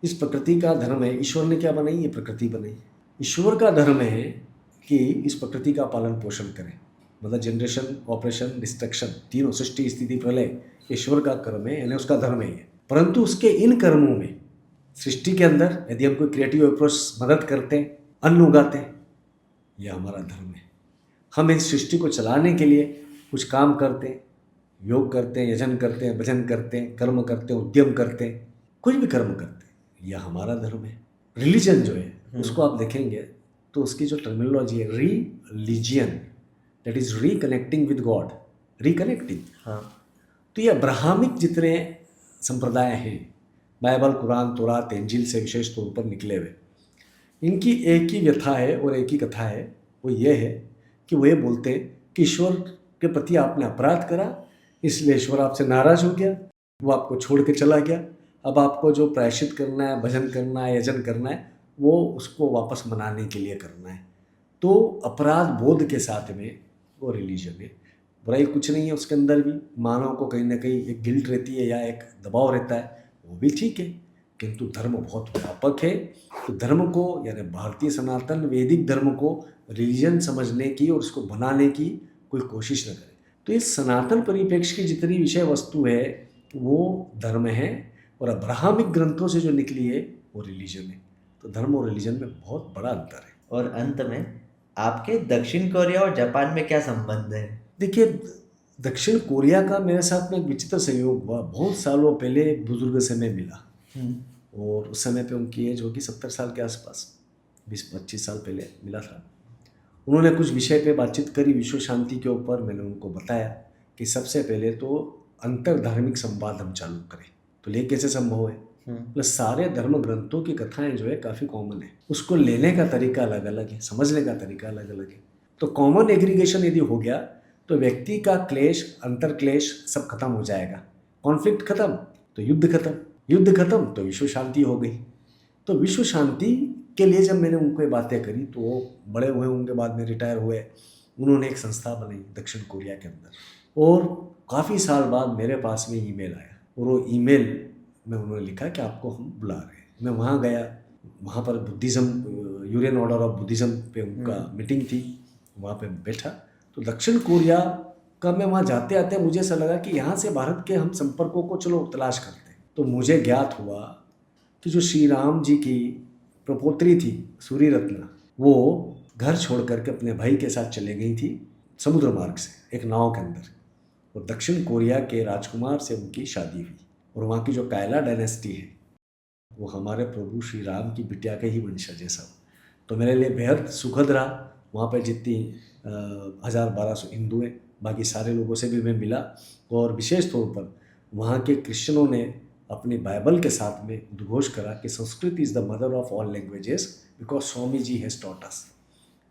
इस प्रकृति का धर्म है, ईश्वर ने क्या बनाई? ये प्रकृति बनाई। ईश्वर का धर्म है कि इस प्रकृति का पालन पोषण करें, मतलब जनरेशन, ऑपरेशन, डिस्ट्रक्शन, तीनों सृष्टि स्थिति प्रलय ईश्वर का कर्म है, यानी उसका धर्म है। परंतु उसके इन कर्मों में सृष्टि के अंदर यदि हम कोई क्रिएटिव अप्रोच मदद करते हैं, अन्न उगाते हैं, यह हमारा धर्म है। हम इस सृष्टि को चलाने के लिए कुछ काम करते हैं, योग करते हैं, यजन करते हैं, भजन करते हैं, कर्म करते हैं, उद्यम करते हैं, कुछ भी कर्म करते हैं, यह हमारा धर्म है। रिलीजन जो है उसको आप देखेंगे तो उसकी जो टर्मिनोलॉजी है religion, that is reconnecting with God, reconnecting. हाँ। तो ये अब्राहमिक जितने संप्रदाय हैं, बाइबल, कुरान, तौरात, इंजील से विशेष तौर पर निकले हुए, इनकी एक ही व्यथा है और एक ही कथा है, वो ये है कि वो ये बोलते हैं कि ईश्वर के प्रति आपने अपराध करा, इसलिए ईश्वर आपसे नाराज हो गया, वो आपको छोड़ के चला गया। अब आपको जो प्रायश्चित करना है, भजन करना है, यजन करना है, वो उसको वापस मनाने के लिए करना है। तो अपराध बोध के साथ में वो रिलीजन है। बुराई कुछ नहीं है उसके अंदर भी, मानव को कहीं ना कहीं एक गिल्ट रहती है या एक दबाव रहता है, वो भी ठीक है। किंतु धर्म बहुत व्यापक है। तो धर्म को, यानी भारतीय सनातन वैदिक धर्म को रिलीजन समझने की और उसको बनाने की कोई कोशिश न करे। तो इस सनातन परिप्रेक्ष्य की जितनी विषय वस्तु है वो धर्म है, और अब्राहमिक ग्रंथों से जो निकली है वो रिलीजन है। तो धर्म और रिलीजन में बहुत बड़ा अंतर है। और अंत में आपके दक्षिण कोरिया और जापान में क्या संबंध है? देखिए, दक्षिण कोरिया का मेरे साथ में एक विचित्र संयोग हुआ। बहुत सालों पहले एक बुजुर्ग से मैं मिला, और उस समय पे उनकी एज होगी 70 साल के आसपास, 20-25 साल पहले मिला था। उन्होंने कुछ विषय पे बातचीत करी विश्व शांति के ऊपर। मैंने उनको बताया कि सबसे पहले तो अंतर धार्मिक संवाद हम चालू करें। तो ये कैसे संभव है? मतलब सारे धर्म ग्रंथों की कथाएं जो है काफ़ी कॉमन है, उसको लेने का तरीका अलग अलग है, समझने का तरीका अलग अलग है। तो कॉमन एग्रीगेशन यदि हो गया तो व्यक्ति का क्लेश, अंतर क्लेश सब खत्म हो जाएगा। कॉन्फ्लिक्ट खत्म तो युद्ध खत्म, युद्ध खत्म तो विश्व शांति हो गई। तो विश्व शांति के लिए जब मैंने उनको ये बातें करी तो वो बड़े हुए, उनके बाद में रिटायर हुए, उन्होंने एक संस्था बनाई दक्षिण कोरिया के अंदर। और काफ़ी साल बाद मेरे पास में ईमेल आया, और वो ईमेल में उन्होंने लिखा कि आपको हम बुला रहे हैं। मैं वहाँ गया, वहाँ पर Buddhism, union order of Buddhism पे उनका मीटिंग थी, वहाँ पे बैठा। तो दक्षिण कोरिया का मैं वहाँ जाते आते मुझे ऐसा लगा कि यहाँ से भारत के हम संपर्कों को चलो तलाश करते हैं। तो मुझे ज्ञात हुआ कि जो श्री राम जी की प्रपोत्री थी सूरी रत्ना, वो घर छोड़ करके अपने भाई के साथ चले गई थी समुद्र मार्ग से एक नाव के अंदर, और दक्षिण कोरिया के राजकुमार से उनकी शादी हुई। और वहाँ की जो कायला डायनेस्टी है वो हमारे प्रभु श्री राम की बिटिया के ही वंशज है सब। तो मेरे लिए बेहद सुखद रहा। वहाँ पर जितनी 1000-1200 हिंदू हैं, बाकी सारे लोगों से भी मैं मिला। और विशेष तौर पर वहाँ के क्रिश्चियनों ने अपनी बाइबल के साथ में उद्घोष करा कि Sanskrit is the mother of all languages because Swami ji has taught us.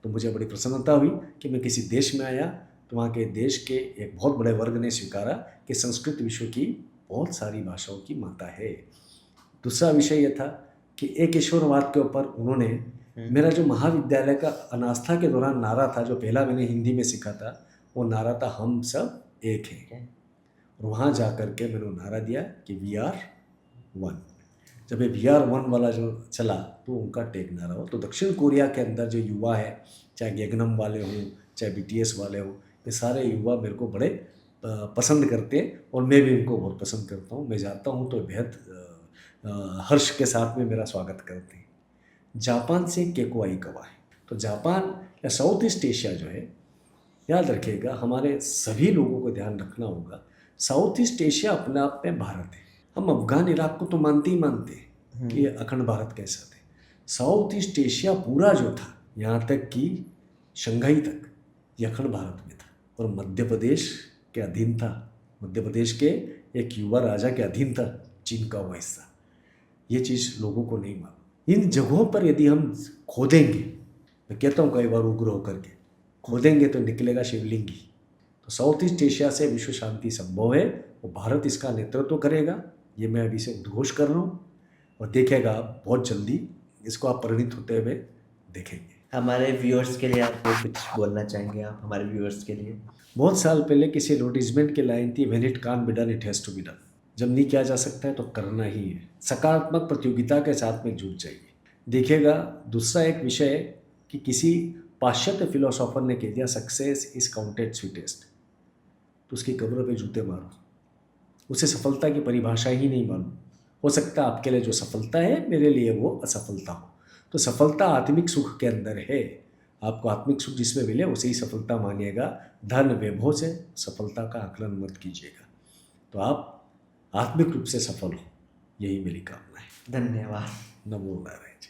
तो मुझे बड़ी प्रसन्नता हुई कि मैं किसी देश में आया तो वहाँ के देश के एक बहुत बड़े वर्ग ने स्वीकारा कि संस्कृत विश्व की बहुत सारी भाषाओं की माता है। दूसरा विषय यह था कि एक ईश्वरवाद के ऊपर उन्होंने, मेरा जो महाविद्यालय का अनास्था के दौरान नारा था, जो पहला मैंने हिंदी में सीखा था, वो नारा था हम सब एक हैं। और वहाँ जा कर के मैंने नारा दिया कि वी आर वन। जब ये वी आर वन वाला जो चला तो उनका टेक नारा हो। तो दक्षिण कोरिया के अंदर जो युवा है, चाहे गेगनम वाले हों, चाहे BTS वाले हों, ये सारे युवा मेरे को बड़े पसंद करते हैं, और मैं भी उनको बहुत पसंद करता हूँ। मैं जाता हूँ तो बेहद हर्ष के साथ में मेरा स्वागत करते हैं। जापान से केको आइकावा है। तो जापान या साउथ ईस्ट एशिया जो है, याद रखिएगा, हमारे सभी लोगों को ध्यान रखना होगा, साउथ ईस्ट एशिया अपने आप में भारत है। हम अफगान इराक को तो मानते ही मानते हैं कि अखंड भारत कैसा थे। साउथ ईस्ट एशिया पूरा जो था, यहाँ तक कि शंघाई तक, ये अखंड भारत में था, और मध्य प्रदेश के अधीन था। मध्य प्रदेश के एक युवा राजा के अधीन था चीन का वो हिस्सा। ये चीज़ लोगों को नहीं मालूम। इन जगहों पर यदि हम खोदेंगे, मैं कहता हूँ कई बार उग्र होकर के खोदेंगे तो निकलेगा शिवलिंग ही। तो साउथ ईस्ट एशिया से विश्व शांति संभव है, वो भारत इसका नेतृत्व करेगा। ये मैं अभी से उद्घोष कर रहा हूँ, और देखेगा बहुत जल्दी इसको आप परिणित होते हुए देखेंगे। हमारे व्यूअर्स के लिए आप कुछ बोलना चाहेंगे? आप हमारे व्यूअर्स के लिए। बहुत साल पहले किसी एडवर्टीजमेंट की लाइन थी, when it can't be done it has to be done. जब नहीं किया जा सकता है तो करना ही है। सकारात्मक प्रतियोगिता के साथ में जुट जाइए। देखिएगा, दूसरा एक विषय है कि किसी पाश्चात्य फिलोसोफर ने कह दिया सक्सेस इज काउंटेड स्वीटेस्ट, तो उसकी कब्र पे जूते मारो। उसे सफलता की परिभाषा ही नहीं मालूम। हो सकता है आपके लिए जो सफलता है मेरे लिए वो असफलता हो। तो सफलता आत्मिक सुख के अंदर है। आपको आत्मिक सुख जिसमें मिले उसे ही सफलता मानिएगा। धन वैभव से सफलता का आकलन मत कीजिएगा। तो आप आत्मिक रूप से सफल हो, यही मेरी कामना है। धन्यवाद। नमो नारायण जी।